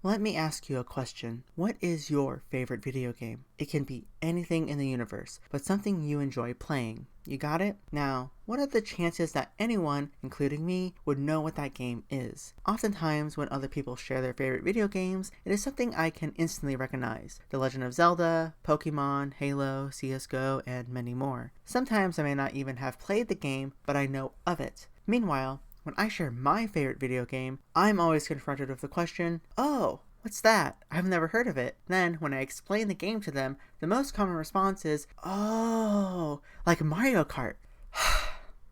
Let me ask you a question. What is your favorite video game? It can be anything in the universe, but something you enjoy playing. You got it? Now, what are the chances that anyone, including me, would know what that game is? Oftentimes, when other people share their favorite video games, it is something I can instantly recognize. The Legend of Zelda, Pokemon, Halo, CSGO, and many more. Sometimes I may not even have played the game, but I know of it. Meanwhile, when I share my favorite video game, I'm always confronted with the question, oh, what's that? I've never heard of it. Then, when I explain the game to them, the most common response is, oh, like Mario Kart.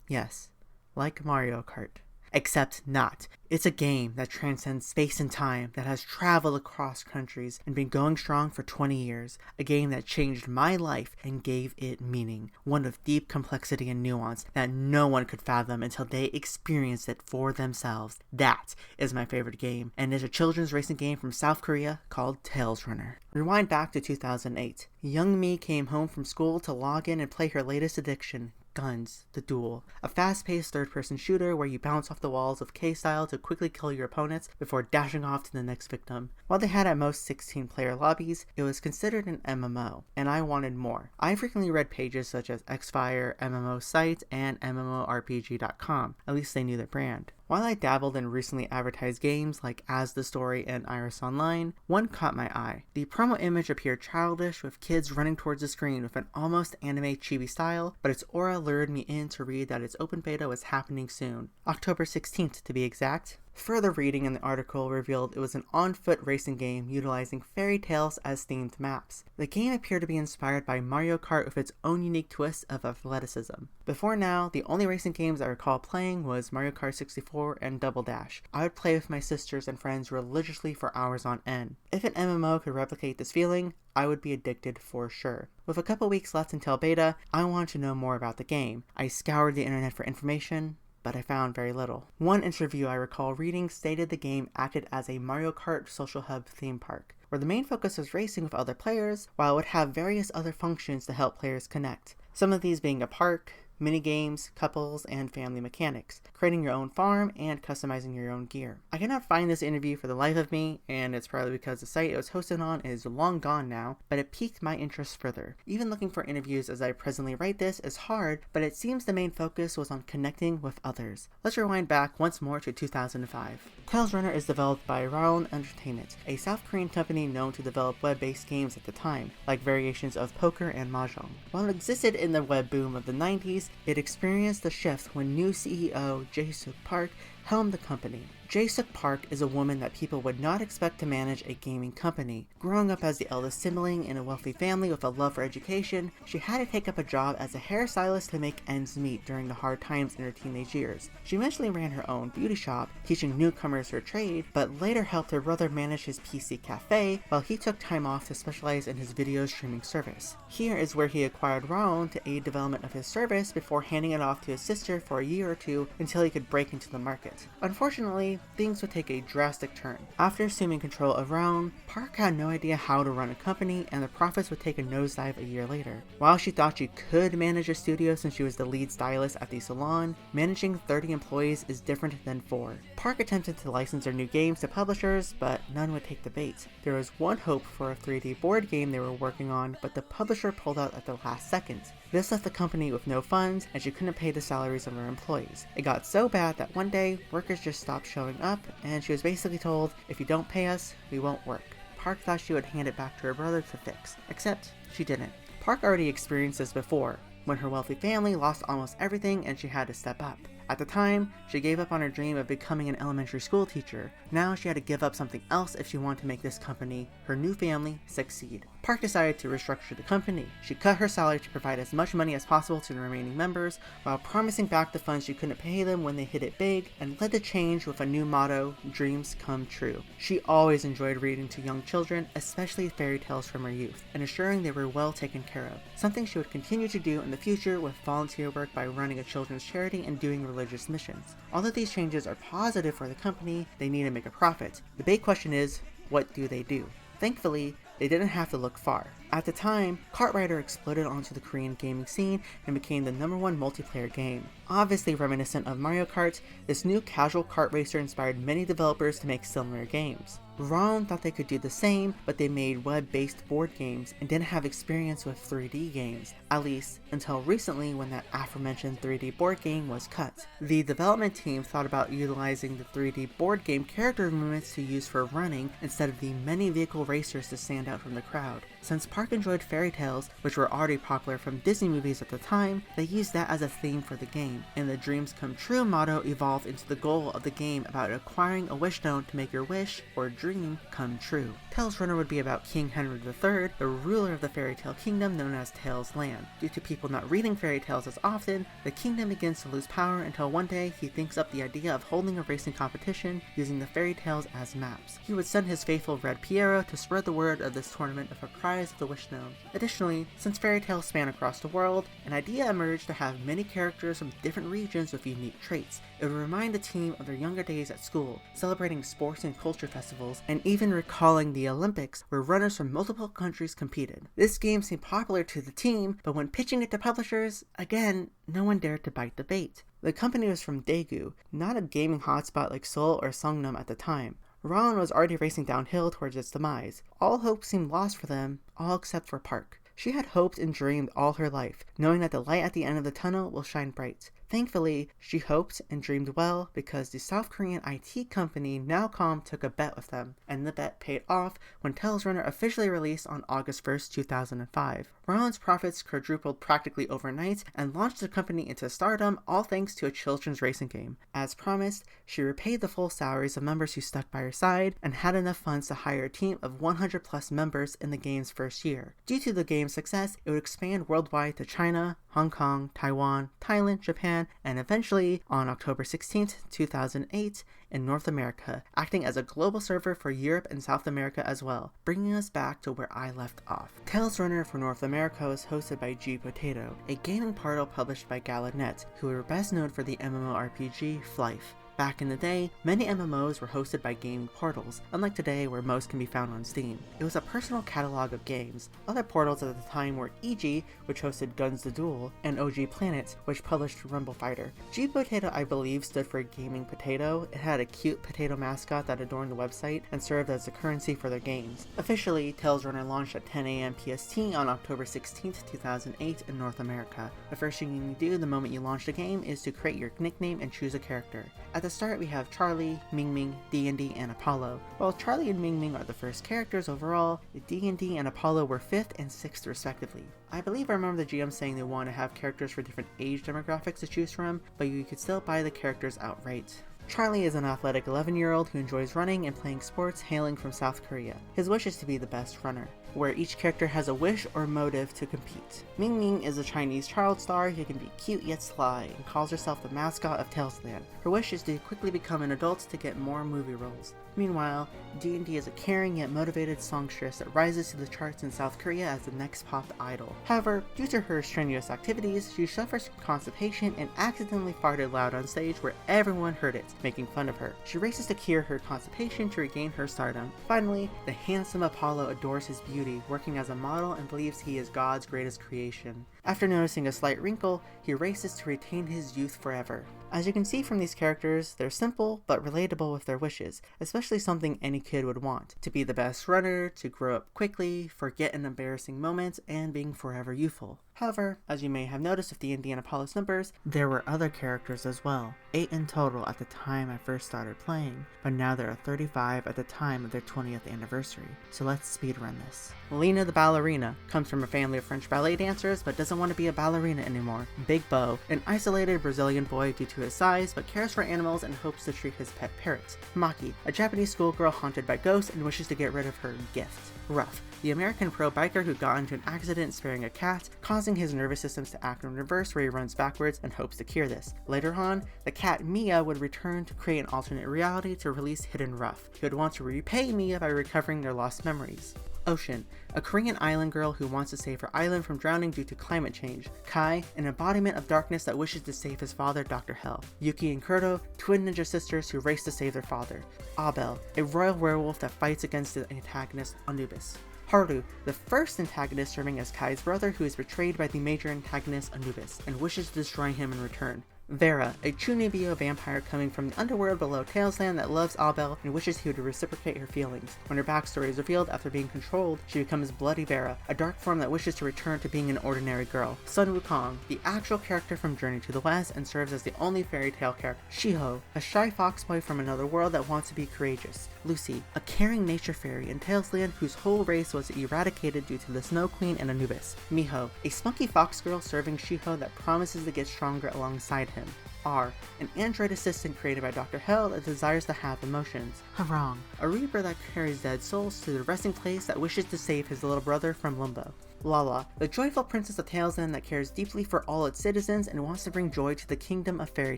Yes, like Mario Kart. Except not. It's a game that transcends space and time, that has traveled across countries and been going strong for 20 years. A game that changed my life and gave it meaning. One of deep complexity and nuance that no one could fathom until they experienced it for themselves. That is my favorite game, and it's a children's racing game from South Korea called Tails Runner. Rewind back to 2008. Young me came home from school to log in and play her latest addiction, Guns, The Duel, a fast-paced third-person shooter where you bounce off the walls of K-style to quickly kill your opponents before dashing off to the next victim. While they had at most 16-player lobbies, it was considered an MMO, and I wanted more. I frequently read pages such as Xfire, MMO Site, and MMORPG.com, at least they knew their brand. While I dabbled in recently advertised games like As the Story and Iris Online, one caught my eye. The promo image appeared childish, with kids running towards the screen with an almost anime chibi style, but its aura lured me in to read that its open beta was happening soon, October 16th to be exact. Further reading in the article revealed it was an on-foot racing game utilizing fairy tales as themed maps. The game appeared to be inspired by Mario Kart with its own unique twist of athleticism. Before now, the only racing games I recall playing was Mario Kart 64 and Double Dash. I would play with my sisters and friends religiously for hours on end. If an MMO could replicate this feeling, I would be addicted for sure. With a couple weeks left until beta, I wanted to know more about the game. I scoured the internet for information, but I found very little. One interview I recall reading stated the game acted as a Mario Kart social hub theme park, where the main focus was racing with other players, while it would have various other functions to help players connect. Some of these being a park, mini-games, couples, and family mechanics, creating your own farm, and customizing your own gear. I cannot find this interview for the life of me, and it's probably because the site it was hosted on is long gone now, but it piqued my interest further. Even looking for interviews as I presently write this is hard, but it seems the main focus was on connecting with others. Let's rewind back once more to 2005. Tails Runner is developed by Rhaon Entertainment, a South Korean company known to develop web-based games at the time, like variations of poker and mahjong. While it existed in the web boom of the 90s, it experienced a shift when new CEO Jaesook Park helmed the company. Jaesook Park is a woman that people would not expect to manage a gaming company. Growing up as the eldest sibling in a wealthy family with a love for education, she had to take up a job as a hairstylist to make ends meet during the hard times in her teenage years. She eventually ran her own beauty shop, teaching newcomers her trade, but later helped her brother manage his PC cafe while he took time off to specialize in his video streaming service. Here is where he acquired Rhaon to aid development of his service before handing it off to his sister for a year or two until he could break into the market. Unfortunately, things would take a drastic turn. After assuming control of Rhaon, Park had no idea how to run a company, and the profits would take a nosedive a year later. While she thought she could manage a studio since she was the lead stylist at the salon, managing 30 employees is different than 4. Park attempted to license their new games to publishers, but none would take the bait. There was one hope for a 3D board game they were working on, but the publisher pulled out at the last second. This left the company with no funds, and she couldn't pay the salaries of her employees. It got so bad that one day, workers just stopped showing up, and she was basically told, if you don't pay us, we won't work. Park thought she would hand it back to her brother to fix, except she didn't. Park already experienced this before, when her wealthy family lost almost everything and she had to step up. At the time, she gave up on her dream of becoming an elementary school teacher. Now she had to give up something else if she wanted to make this company, her new family, succeed. Park decided to restructure the company. She cut her salary to provide as much money as possible to the remaining members, while promising back the funds she couldn't pay them when they hit it big, and led the change with a new motto, dreams come true. She always enjoyed reading to young children, especially fairy tales from her youth, and ensuring they were well taken care of, something she would continue to do in the future with volunteer work by running a children's charity and doing religious missions. Although these changes are positive for the company, they need to make a profit. The big question is, what do they do? Thankfully, they didn't have to look far. At the time, Kart Rider exploded onto the Korean gaming scene and became the #1 multiplayer game. Obviously reminiscent of Mario Kart, this new casual kart racer inspired many developers to make similar games. Rhaon thought they could do the same, but they made web-based board games and didn't have experience with 3D games, at least until recently when that aforementioned 3D board game was cut. The development team thought about utilizing the 3D board game character movements to use for running instead of the many vehicle racers to stand out from the crowd. Since Park enjoyed fairy tales, which were already popular from Disney movies at the time, they used that as a theme for the game, and the Dreams Come True motto evolved into the goal of the game about acquiring a wish stone to make your wish, or dream, come true. Tails Runner would be about King Henry III, the ruler of the fairy tale kingdom known as Tails Land. Due to people not reading fairy tales as often, the kingdom begins to lose power until one day he thinks up the idea of holding a racing competition using the fairy tales as maps. He would send his faithful Red Piero to spread the word of this tournament of a prize of the wish stone. Additionally, since fairy tales span across the world, an idea emerged to have many characters from different regions with unique traits. It would remind the team of their younger days at school, celebrating sports and culture festivals, and even recalling the Olympics where runners from multiple countries competed. This game seemed popular to the team, but when pitching it to publishers, again, no one dared to bite the bait. The company was from Daegu, not a gaming hotspot like Seoul or Songnam at the time. Rhaon was already racing downhill towards its demise. All hope seemed lost for them, all except for Park. She had hoped and dreamed all her life, knowing that the light at the end of the tunnel will shine bright. Thankfully, she hoped and dreamed well because the South Korean IT company Nowcom took a bet with them, and the bet paid off when Tails Runner officially released on August 1st, 2005. Rhaon's profits quadrupled practically overnight and launched the company into stardom, all thanks to a children's racing game. As promised, she repaid the full salaries of members who stuck by her side and had enough funds to hire a team of 100 plus members in the game's first year. Due to the game's success, it would expand worldwide to China, Hong Kong, Taiwan, Thailand, Japan, and eventually, on October 16, 2008, in North America, acting as a global server for Europe and South America as well, bringing us back to where I left off. Tails Runner for North America was hosted by gPotato, a gaming portal published by Gala.net, who were best known for the MMORPG Flife. Back in the day, many MMOs were hosted by gaming portals, unlike today where most can be found on Steam. It was a personal catalog of games. Other portals at the time were EG, which hosted Guns the Duel, and OG Planet, which published Rumble Fighter. gPotato, I believe, stood for Gaming Potato. It had a cute potato mascot that adorned the website and served as the currency for their games. Officially, Tails Runner launched at 10 AM PST on October 16, 2008 in North America. The first thing you can do the moment you launch the game is to create your nickname and choose a character. At the start, we have Charlie, Ming, D&D, and Apollo. While Charlie and Ming are the first characters overall, D&D and Apollo were 5th and 6th respectively. I believe I remember the GM saying they want to have characters for different age demographics to choose from, but you could still buy the characters outright. Charlie is an athletic 11-year-old who enjoys running and playing sports, hailing from South Korea. His wish is to be the best runner, where each character has a wish or motive to compete. Ming is a Chinese child star who can be cute yet sly and calls herself the mascot of Tails Land. Her wish is to quickly become an adult to get more movie roles. Meanwhile, D&D is a caring yet motivated songstress that rises to the charts in South Korea as the next pop idol. However, due to her strenuous activities, she suffers from constipation and accidentally farted loud on stage where everyone heard it, making fun of her. She races to cure her constipation to regain her stardom. Finally, the handsome Apollo adores his beauty, working as a model and believes he is God's greatest creation. After noticing a slight wrinkle, he races to retain his youth forever. As you can see from these characters, they're simple but relatable with their wishes, especially something any kid would want. To be the best runner, to grow up quickly, forget an embarrassing moment, and being forever youthful. However, as you may have noticed with D&D and Apollo's numbers, there were other characters as well, 8 in total at the time I first started playing, but now there are 35 at the time of their 20th anniversary, so let's speedrun this. Lena the ballerina comes from a family of French ballet dancers but doesn't want to be a ballerina anymore. Big Bo, an isolated Brazilian boy due to his size but cares for animals and hopes to treat his pet parrot. Maki, a Japanese schoolgirl haunted by ghosts and wishes to get rid of her gift. Ruff, the American pro biker who got into an accident sparing a cat, causing his nervous systems to act in reverse where he runs backwards and hopes to cure this. Later on, the cat Mia would return to create an alternate reality to release Hidden Ruff. He would want to repay Mia by recovering their lost memories. Ocean, a Korean island girl who wants to save her island from drowning due to climate change. Kai, an embodiment of darkness that wishes to save his father, Dr. Hell. Yuki and Kurto, twin ninja sisters who race to save their father. Abel, a royal werewolf that fights against the antagonist Anubis. Haru, the first antagonist serving as Kai's brother who is betrayed by the major antagonist Anubis and wishes to destroy him in return. Vera, a Chunibyo vampire coming from the underworld below Tailsland that loves Abel and wishes he would reciprocate her feelings. When her backstory is revealed after being controlled, she becomes Bloody Vera, a dark form that wishes to return to being an ordinary girl. Sun Wukong, the actual character from Journey to the West and serves as the only fairy tale character. Shiho, a shy fox boy from another world that wants to be courageous. Lucy, a caring nature fairy in Tailsland whose whole race was eradicated due to the Snow Queen and Anubis. Miho, a spunky fox girl serving Shiho that promises to get stronger alongside him. R, an android assistant created by Dr. Hell that desires to have emotions. Rhaon, a reaper that carries dead souls to the resting place that wishes to save his little brother from limbo. Lala, the joyful princess of Tailsland that cares deeply for all its citizens and wants to bring joy to the kingdom of fairy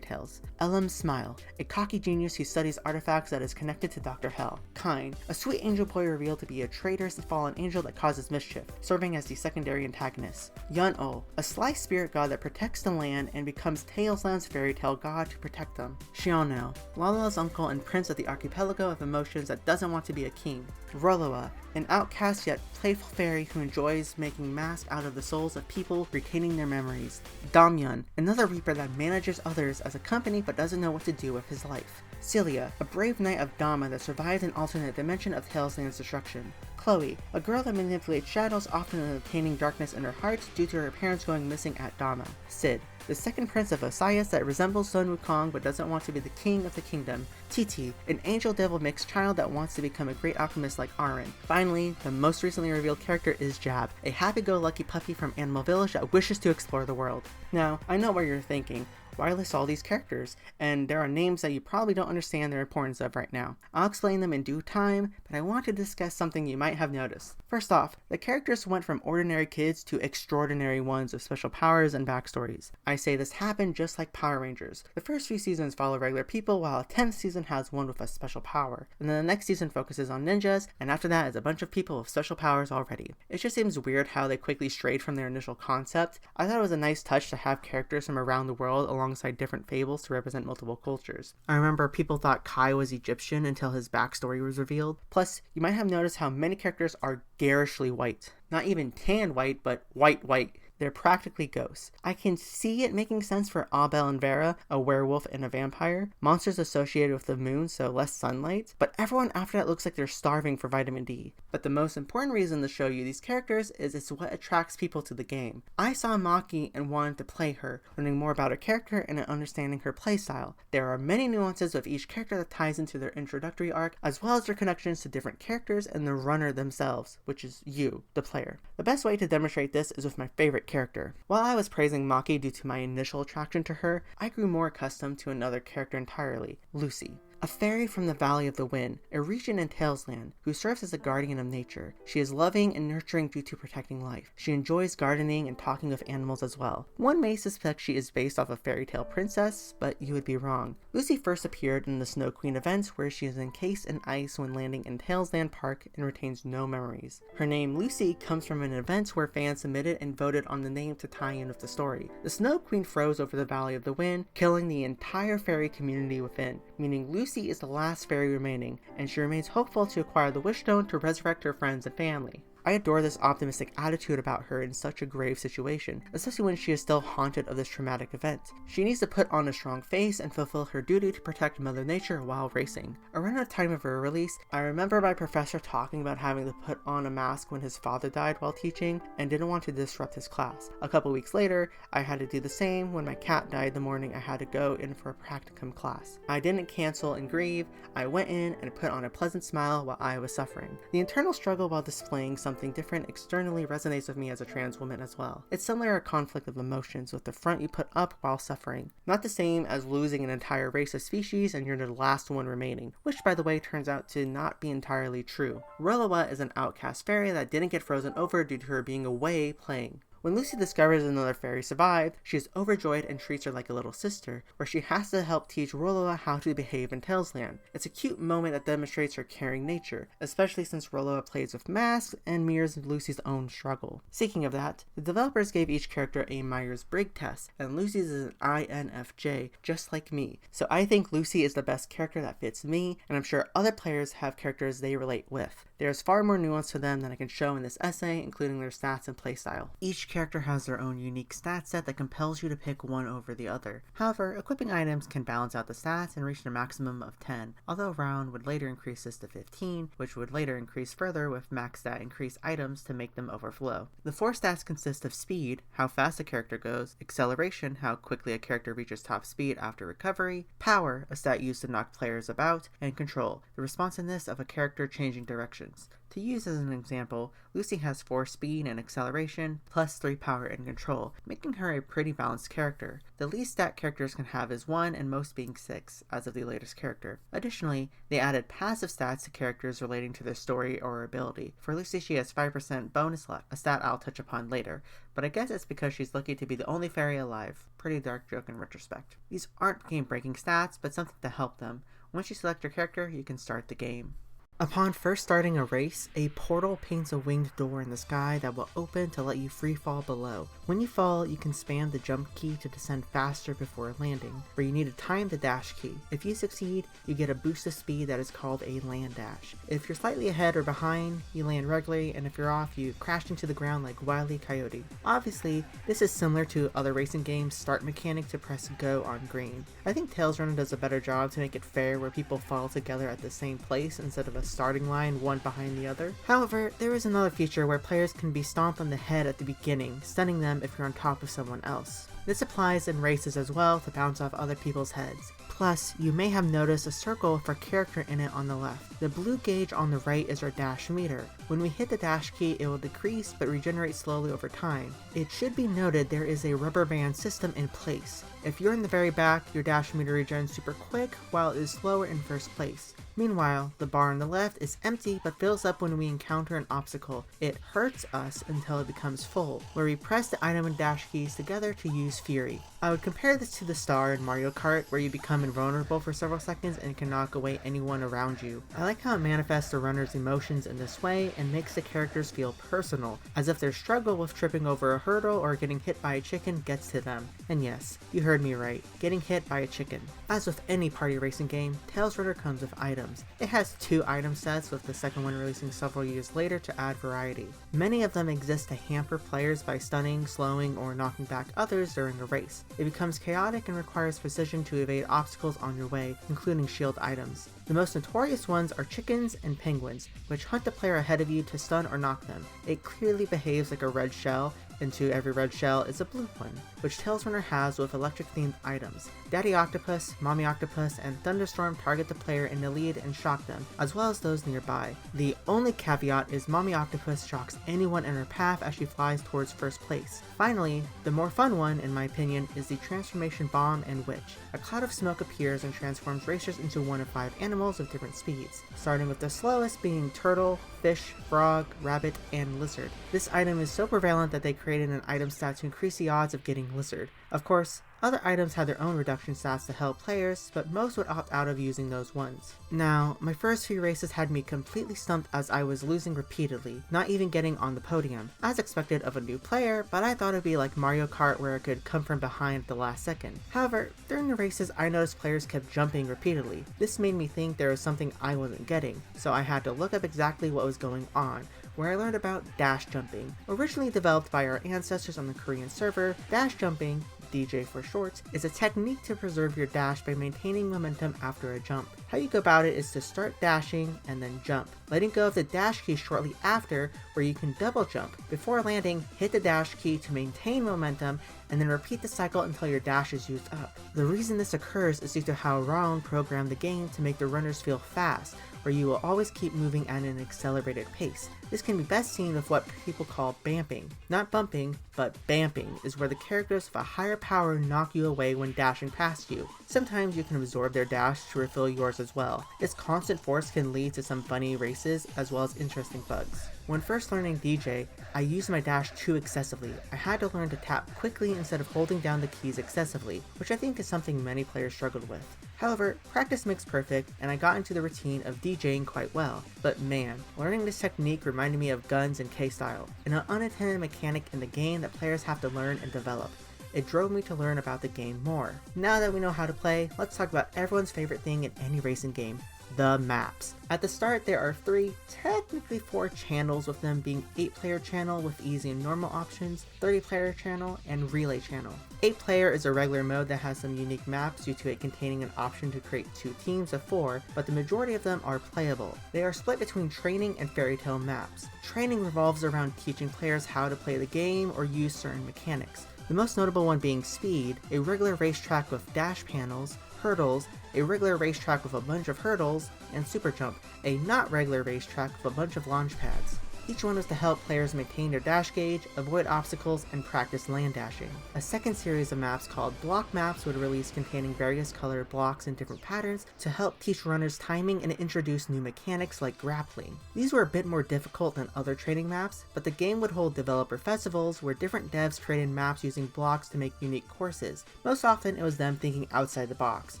tales. Elam Smile, a cocky genius who studies artifacts that is connected to Dr. Hell. Kine, a sweet angel boy revealed to be a traitorous fallen angel that causes mischief, serving as the secondary antagonist. Yun-O, a sly spirit god that protects the land and becomes Tailsland's fairy tale god to protect them. Xiaono, Lala's uncle and prince of the archipelago of emotions that doesn't want to be a king. Roloa, an outcast yet playful fairy who enjoys making masks out of the souls of people retaining their memories. Damyun, another reaper that manages others as a company but doesn't know what to do with his life. Celia, a brave knight of Dama that survives an alternate dimension of Tailsland's destruction. Chloe, a girl that manipulates shadows, often obtaining darkness in her heart due to her parents going missing at Dama. Sid, the second prince of Osiris that resembles Sun Wukong but doesn't want to be the king of the kingdom. Titi, an angel-devil mixed child that wants to become a great alchemist like Aren. Finally, the most recently revealed character is Jab, a happy-go-lucky puppy from Animal Village that wishes to explore the world. Now, I know what you're thinking. Why list all these characters? And there are names that you probably don't understand the importance of right now. I'll explain them in due time, but I want to discuss something you might have noticed. First off, the characters went from ordinary kids to extraordinary ones with special powers and backstories. I say this happened just like Power Rangers. The first few seasons follow regular people, while a 10th season has one with a special power. And then the next season focuses on ninjas, and after that is a bunch of people with special powers already. It just seems weird how they quickly strayed from their initial concept. I thought it was a nice touch to have characters from around the world alongside different fables to represent multiple cultures. I remember people thought Kai was Egyptian until his backstory was revealed. Plus, you might have noticed how many characters are garishly white. Not even tan white, but white. They're practically ghosts. I can see it making sense for Abel and Vera, a werewolf and a vampire, monsters associated with the moon, so less sunlight, but everyone after that looks like they're starving for vitamin D. But the most important reason to show you these characters is it's what attracts people to the game. I saw Maki and wanted to play her, learning more about her character and understanding her playstyle. There are many nuances of each character that ties into their introductory arc, as well as their connections to different characters and the runner themselves, which is you, the player. The best way to demonstrate this is with my favorite character. While I was praising Maki due to my initial attraction to her, I grew more accustomed to another character entirely, Lucy. A fairy from the Valley of the Wind, a region in Tailsland, who serves as a guardian of nature. She is loving and nurturing due to protecting life. She enjoys gardening and talking with animals as well. One may suspect she is based off a fairy tale princess, but you would be wrong. Lucy first appeared in the Snow Queen events where she is encased in ice when landing in Tailsland Park and retains no memories. Her name Lucy comes from an event where fans submitted and voted on the name to tie in with the story. The Snow Queen froze over the Valley of the Wind, killing the entire fairy community within, meaning Lucy is the last fairy remaining, and she remains hopeful to acquire the Wish Stone to resurrect her friends and family. I adore this optimistic attitude about her in such a grave situation, especially when she is still haunted of this traumatic event. She needs to put on a strong face and fulfill her duty to protect Mother Nature while racing. Around the time of her release, I remember my professor talking about having to put on a mask when his father died while teaching and didn't want to disrupt his class. A couple weeks later, I had to do the same when my cat died the morning I had to go in for a practicum class. I didn't cancel and grieve. I went in and put on a pleasant smile while I was suffering. The internal struggle while displaying something different externally resonates with me as a trans woman as well. It's similar to conflict of emotions with the front you put up while suffering. Not the same as losing an entire race of species and you're the last one remaining, which by the way turns out to not be entirely true. Roloa is an outcast fairy that didn't get frozen over due to her being away playing. When Lucy discovers another fairy survived, she is overjoyed and treats her like a little sister, where she has to help teach Roloa how to behave in Tails Land. It's a cute moment that demonstrates her caring nature, especially since Roloa plays with masks and mirrors Lucy's own struggle. Speaking of that, the developers gave each character a Myers-Briggs test, and Lucy's is an INFJ, just like me. So I think Lucy is the best character that fits me, and I'm sure other players have characters they relate with. There's far more nuance to them than I can show in this essay, including their stats and playstyle. Each character has their own unique stat set that compels you to pick one over the other. However, equipping items can balance out the stats and reach a maximum of 10, although Rhaon would later increase this to 15, which would later increase further with max stat increase items to make them overflow. The 4 stats consist of speed, how fast a character goes, acceleration, how quickly a character reaches top speed after recovery, power, a stat used to knock players about, and control, the responsiveness of a character changing direction. To use as an example, Lucy has 4 speed and acceleration, plus 3 power and control, making her a pretty balanced character. The least stat characters can have is 1 and most being 6, as of the latest character. Additionally, they added passive stats to characters relating to their story or ability. For Lucy, she has 5% bonus luck, a stat I'll touch upon later, but I guess it's because she's lucky to be the only fairy alive. Pretty dark joke in retrospect. These aren't game-breaking stats, but something to help them. Once you select your character, you can start the game. Upon first starting a race, a portal paints a winged door in the sky that will open to let you free fall below. When you fall, you can spam the jump key to descend faster before landing, where you need to time the dash key. If you succeed, you get a boost of speed that is called a land dash. If you're slightly ahead or behind, you land regularly, and if you're off, you crash into the ground like Wile E. Coyote. Obviously, this is similar to other racing games' start mechanic to press go on green. I think Tails Runner does a better job to make it fair where people fall together at the same place instead of a starting line one behind the other. However, there is another feature where players can be stomped on the head at the beginning, stunning them if you're on top of someone else. This applies in races as well to bounce off other people's heads. Plus, you may have noticed a circle for character in it on the left. The blue gauge on the right is our dash meter. When we hit the dash key, it will decrease but regenerate slowly over time. It should be noted there is a rubber band system in place. If you're in the very back, your dash meter regenerates super quick, while it is slower in first place. Meanwhile, the bar on the left is empty but fills up when we encounter an obstacle. It hurts us until it becomes full, where we press the item and dash keys together to use Fury. I would compare this to the star in Mario Kart, where you become invulnerable for several seconds and can knock away anyone around you. I like how it manifests the runner's emotions in this way and makes the characters feel personal, as if their struggle with tripping over a hurdle or getting hit by a chicken gets to them. And yes, you heard me right, getting hit by a chicken. As with any party racing game, Tails Runner comes with items. It has 2 item sets, with the second one releasing several years later to add variety. Many of them exist to hamper players by stunning, slowing, or knocking back others during a race. It becomes chaotic and requires precision to evade obstacles on your way, including shield items. The most notorious ones are chickens and penguins, which hunt the player ahead of you to stun or knock them. It clearly behaves like a red shell, and to every red shell is a blue one, which Tails Runner has with electric-themed items. Daddy Octopus, Mommy Octopus, and Thunderstorm target the player in the lead and shock them, as well as those nearby. The only caveat is Mommy Octopus shocks anyone in her path as she flies towards first place. Finally, the more fun one, in my opinion, is the Transformation Bomb and Witch. A cloud of smoke appears and transforms racers into one of 5 animals of different speeds, starting with the slowest being turtle, fish, frog, rabbit, and lizard. This item is so prevalent that they created an item stat to increase the odds of getting lizard. Of course, other items have their own reduction stats to help players, but most would opt out of using those ones. Now, my first few races had me completely stumped as I was losing repeatedly, not even getting on the podium, as expected of a new player, but I thought it'd be like Mario Kart where it could come from behind at the last second. However, during the races I noticed players kept jumping repeatedly. This made me think there was something I wasn't getting, so I had to look up exactly what was going on, where I learned about dash jumping. Originally developed by our ancestors on the Korean server, dash jumping, DJ for short, is a technique to preserve your dash by maintaining momentum after a jump. How you go about it is to start dashing and then jump, letting go of the dash key shortly after, where you can double jump. Before landing, hit the dash key to maintain momentum, and then repeat the cycle until your dash is used up. The reason this occurs is due to how Rhaon programmed the game to make the runners feel fast, where you will always keep moving at an accelerated pace. This can be best seen with what people call bamping. Not bumping, but bamping is where the characters with a higher power knock you away when dashing past you. Sometimes you can absorb their dash to refill yours as well. This constant force can lead to some funny races as well as interesting bugs. When first learning DJ, I used my dash too excessively. I had to learn to tap quickly instead of holding down the keys excessively, which I think is something many players struggled with. However, practice makes perfect, and I got into the routine of DJing quite well. But man, learning this technique reminded me of guns and K-style, an unintended mechanic in the game that players have to learn and develop. It drove me to learn about the game more. Now that we know how to play, let's talk about everyone's favorite thing in any racing game: the maps. At the start, there are 3, technically 4 channels, with them being 8-player channel with easy and normal options, 30-player channel, and relay channel. 8-player is a regular mode that has some unique maps due to it containing an option to create 2 teams of 4, but the majority of them are playable. They are split between training and fairy tale maps. Training revolves around teaching players how to play the game or use certain mechanics. The most notable one being Speed, a regular racetrack with dash panels, Hurdles, a regular racetrack with a bunch of hurdles, and Super Jump, a not regular racetrack with a bunch of launch pads. Each one was to help players maintain their dash gauge, avoid obstacles, and practice land dashing. A second series of maps called Block Maps would release containing various colored blocks in different patterns to help teach runners timing and introduce new mechanics like grappling. These were a bit more difficult than other training maps, but the game would hold developer festivals where different devs created maps using blocks to make unique courses. Most often it was them thinking outside the box,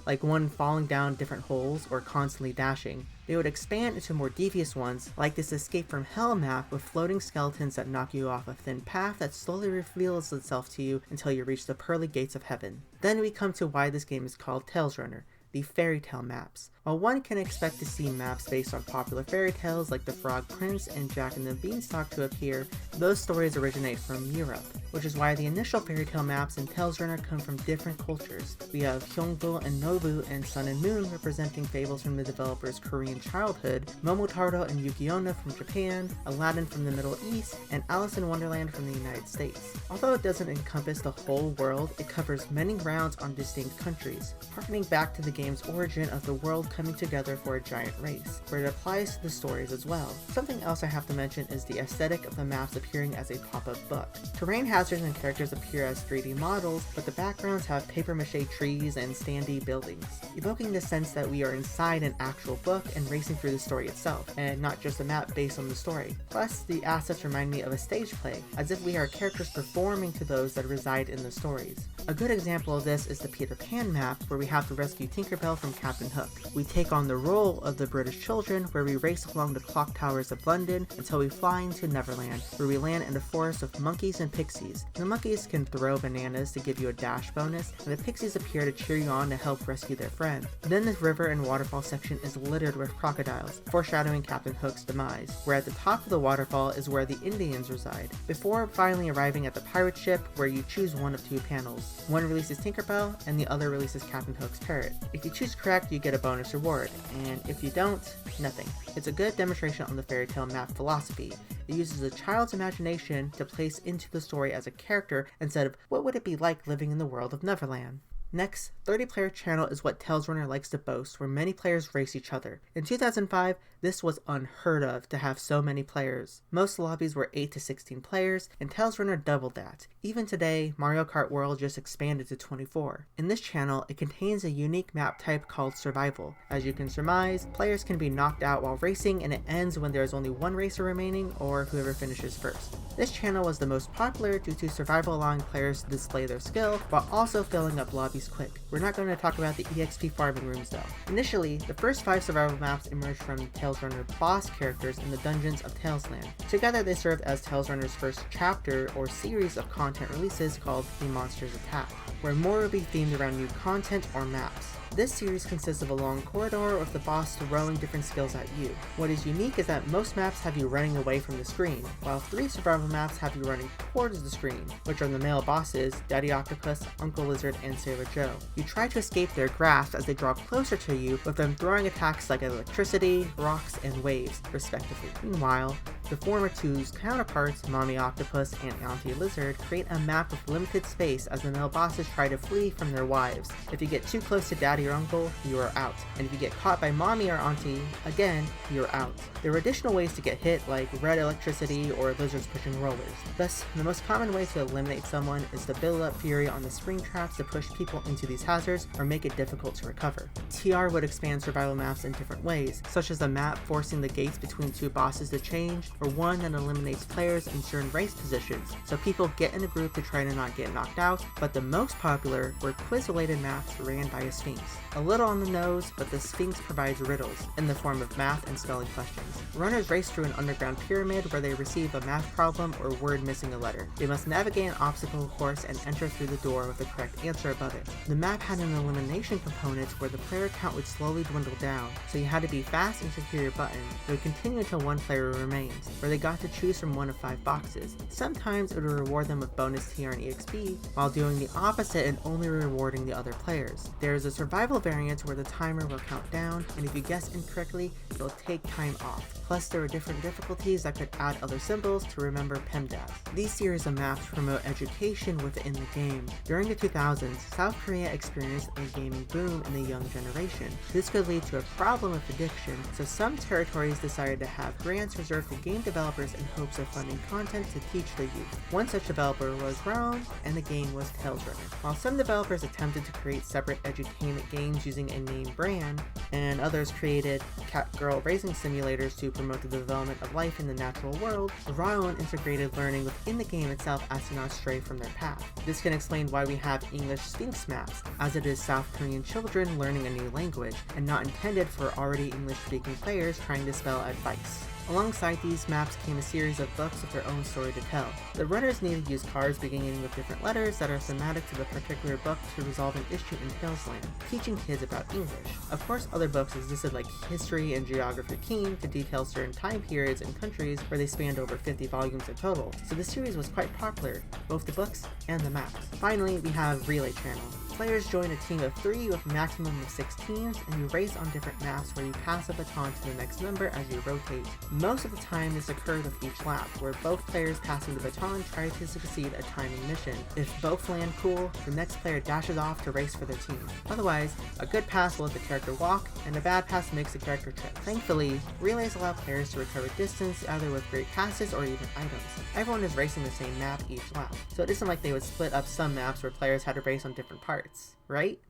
like one falling down different holes or constantly dashing. They would expand into more devious ones, like this Escape from Hell map with floating skeletons that knock you off a thin path that slowly reveals itself to you until you reach the pearly gates of heaven. Then we come to why this game is called Tales Runner, the fairy tale maps. While one can expect to see maps based on popular fairy tales like The Frog Prince and Jack and the Beanstalk to appear, those stories originate from Europe, which is why the initial fairy tale maps in Tales Runner come from different cultures. We have Hyungbu and Nobu and Sun and Moon representing fables from the developer's Korean childhood, Momotaro and Yuki-Onna from Japan, Aladdin from the Middle East, and Alice in Wonderland from the United States. Although it doesn't encompass the whole world, it covers many grounds on distinct countries, harkening back to the game's origin of the world coming together for a giant race, where it applies to the stories as well. Something else I have to mention is the aesthetic of the maps appearing as a pop-up book. Terrain hazards and characters appear as 3D models, but the backgrounds have papier-mâché trees and standee buildings, evoking the sense that we are inside an actual book and racing through the story itself, and not just a map based on the story. Plus, the assets remind me of a stage play, as if we are characters performing to those that reside in the stories. A good example of this is the Peter Pan map, where we have to rescue Tinkerbell from Captain Hook. We take on the role of the British children, where we race along the clock towers of London until we fly into Neverland, where we land in a forest of monkeys and pixies. The monkeys can throw bananas to give you a dash bonus, and the pixies appear to cheer you on to help rescue their friend. Then the river and waterfall section is littered with crocodiles, foreshadowing Captain Hook's demise, where at the top of the waterfall is where the Indians reside, before finally arriving at the pirate ship, where you choose one of 2 panels. One releases Tinkerbell, and the other releases Captain Hook's parrot. If you choose correct, you get a bonus reward, and if you don't, nothing. It's a good demonstration on the fairy tale map philosophy. It uses a child's imagination to place into the story as a character instead of what would it be like living in the world of Neverland. Next, 30-player channel is what Tales Runner likes to boast, where many players race each other. In 2005, this was unheard of to have so many players. Most lobbies were 8 to 16 players, and Tales Runner doubled that. Even today, Mario Kart World just expanded to 24. In this channel, it contains a unique map type called Survival. As you can surmise, players can be knocked out while racing, and it ends when there is only one racer remaining, or whoever finishes first. This channel was the most popular due to Survival allowing players to display their skill, while also filling up lobbies quick. We're not going to talk about the EXP farming rooms though. Initially, the first 5 survival maps emerged from Tales Runner boss characters in the dungeons of Talesland. Together they served as Tales Runner's first chapter or series of content releases called The Monsters Attack, where more will be themed around new content or maps. This series consists of a long corridor with the boss throwing different skills at you. What is unique is that most maps have you running away from the screen, while 3 survival maps have you running towards the screen, which are the male bosses, Daddy Octopus, Uncle Lizard, and Sailor Joe. You try to escape their grasp as they draw closer to you, with them throwing attacks like electricity, rocks, and waves, respectively. Meanwhile, The former two's counterparts, Mommy Octopus and Auntie Lizard, create a map with limited space as the male bosses try to flee from their wives. If you get too close to Daddy or Uncle, you are out. And if you get caught by Mommy or Auntie, again, you're out. There are additional ways to get hit, like red electricity or lizards pushing rollers. Thus, the most common way to eliminate someone is to build up fury on the spring traps to push people into these hazards or make it difficult to recover. TR would expand survival maps in different ways, such as a map forcing the gates between two bosses to change, or one that eliminates players in certain race positions, so people get in a group to try to not get knocked out, but the most popular were quiz-related maps ran by a Sphinx. A little on the nose, but the Sphinx provides riddles, in the form of math and spelling questions. Runners race through an underground pyramid where they receive a math problem or word missing a letter. They must navigate an obstacle course and enter through the door with the correct answer above it. The map had an elimination component where the player count would slowly dwindle down, so you had to be fast and secure your button. It would continue until one player remains, where they got to choose from one of 5 boxes. Sometimes it would reward them with bonus TR and EXP, while doing the opposite and only rewarding the other players. There is a survival variant where the timer will count down, and if you guess incorrectly, it will take time off. Plus, there are different difficulties that could add other symbols to remember PEMDAS. These series of maps promote education within the game. During the 2000s, South Korea experienced a gaming boom in the young generation. This could lead to a problem of addiction, so some territories decided to have grants reserved for game developers in hopes of funding content to teach the youth. One such developer was Rhaon, and the game was Tails Runner. While some developers attempted to create separate edutainment games using a name brand, and others created cat-girl racing simulators to promote the development of life in the natural world, Rhaon integrated learning within the game itself as to not stray from their path. This can explain why we have English Sphinx maps, as it is South Korean children learning a new language, and not intended for already English-speaking players trying to spell advice. Alongside these maps came a series of books with their own story to tell. The runners needed to use cards beginning with different letters that are thematic to the particular book to resolve an issue in Tails Land, teaching kids about English. Of course, other books existed like History and Geography Keen to detail certain time periods and countries where they spanned over 50 volumes in total, so the series was quite popular, both the books and the maps. Finally, we have Relay Channel. Players join a team of 3 with a maximum of 6 teams, and you race on different maps where you pass a baton to the next member as you rotate. Most of the time this occurs with each lap, where both players passing the baton try to succeed a timing mission. If both land cool, the next player dashes off to race for their team. Otherwise, a good pass will let the character walk, and a bad pass makes the character trip. Thankfully, relays allow players to recover distance either with great passes or even items. Everyone is racing the same map each lap, so it isn't like they would split up some maps where players had to race on different parts. Right?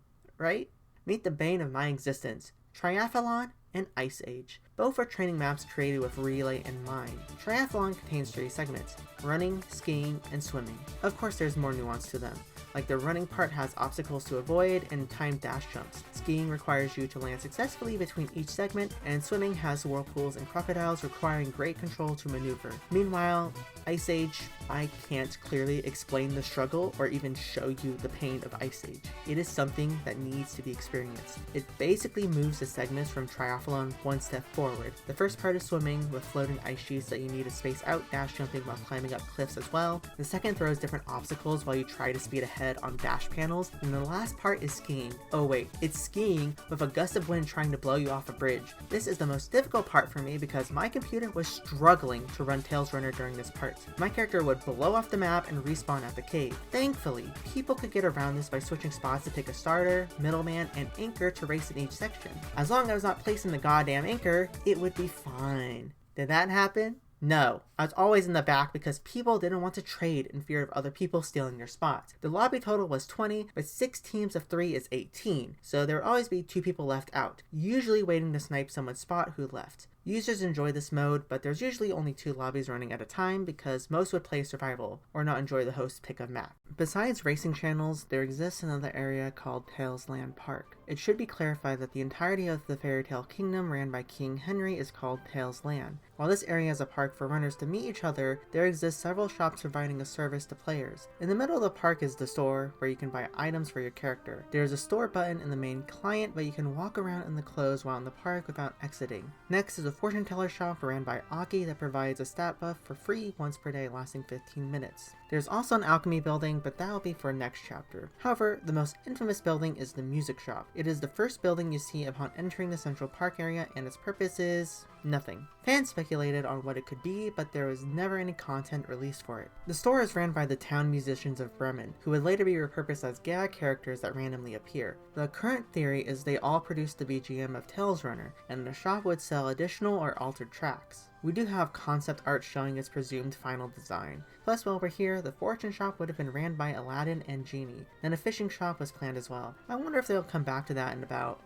Meet the bane of my existence, Triathlon and Ice Age. Both are training maps created with Relay in mind. Triathlon contains 3 segments: running, skiing, and swimming. Of course, there's more nuance to them. Like the running part has obstacles to avoid and timed dash jumps. Skiing requires you to land successfully between each segment, and swimming has whirlpools and crocodiles requiring great control to maneuver. Meanwhile, Ice Age, I can't clearly explain the struggle or even show you the pain of Ice Age. It is something that needs to be experienced. It basically moves the segments from Triathlon one step forward. The first part is swimming, with floating ice sheets that you need to space out, dash jumping while climbing up cliffs as well. The second throws different obstacles while you try to speed ahead on dash panels, and the last part is skiing. Oh wait, it's skiing with a gust of wind trying to blow you off a bridge. This is the most difficult part for me because my computer was struggling to run Tails Runner during this part. My character would blow off the map and respawn at the cave. Thankfully, people could get around this by switching spots to pick a starter, middleman, and anchor to race in each section. As long as I was not placing the goddamn anchor, it would be fine. Did that happen? No, I was always in the back because people didn't want to trade in fear of other people stealing their spots. The lobby total was 20, but 6 teams of 3 is 18, so there would always be 2 people left out, usually waiting to snipe someone's spot who left. Users enjoy this mode, but there's usually only 2 lobbies running at a time because most would play survival or not enjoy the host's pick of map. Besides racing channels, there exists another area called Tails Land Park. It should be clarified that the entirety of the fairy tale kingdom ran by King Henry is called Tails Land. While this area is a park for runners to meet each other, there exist several shops providing a service to players. In the middle of the park is the store, where you can buy items for your character. There is a store button in the main client, but you can walk around in the clothes while in the park without exiting. Next is a fortune teller shop ran by Aki that provides a stat buff for free once per day lasting 15 minutes. There's also an alchemy building, but that will be for next chapter. However, the most infamous building is the music shop. It is the first building you see upon entering the central park area, and its purpose is Nothing. Fans speculated on what it could be, but there was never any content released for it. The store is ran by the town musicians of Bremen, who would later be repurposed as Gacha characters that randomly appear. The current theory is they all produced the BGM of Tales Runner, and the shop would sell additional or altered tracks. We do have concept art showing its presumed final design. Plus, while we're here, the fortune shop would have been ran by Aladdin and Genie, and a fishing shop was planned as well. I wonder if they'll come back to that in about,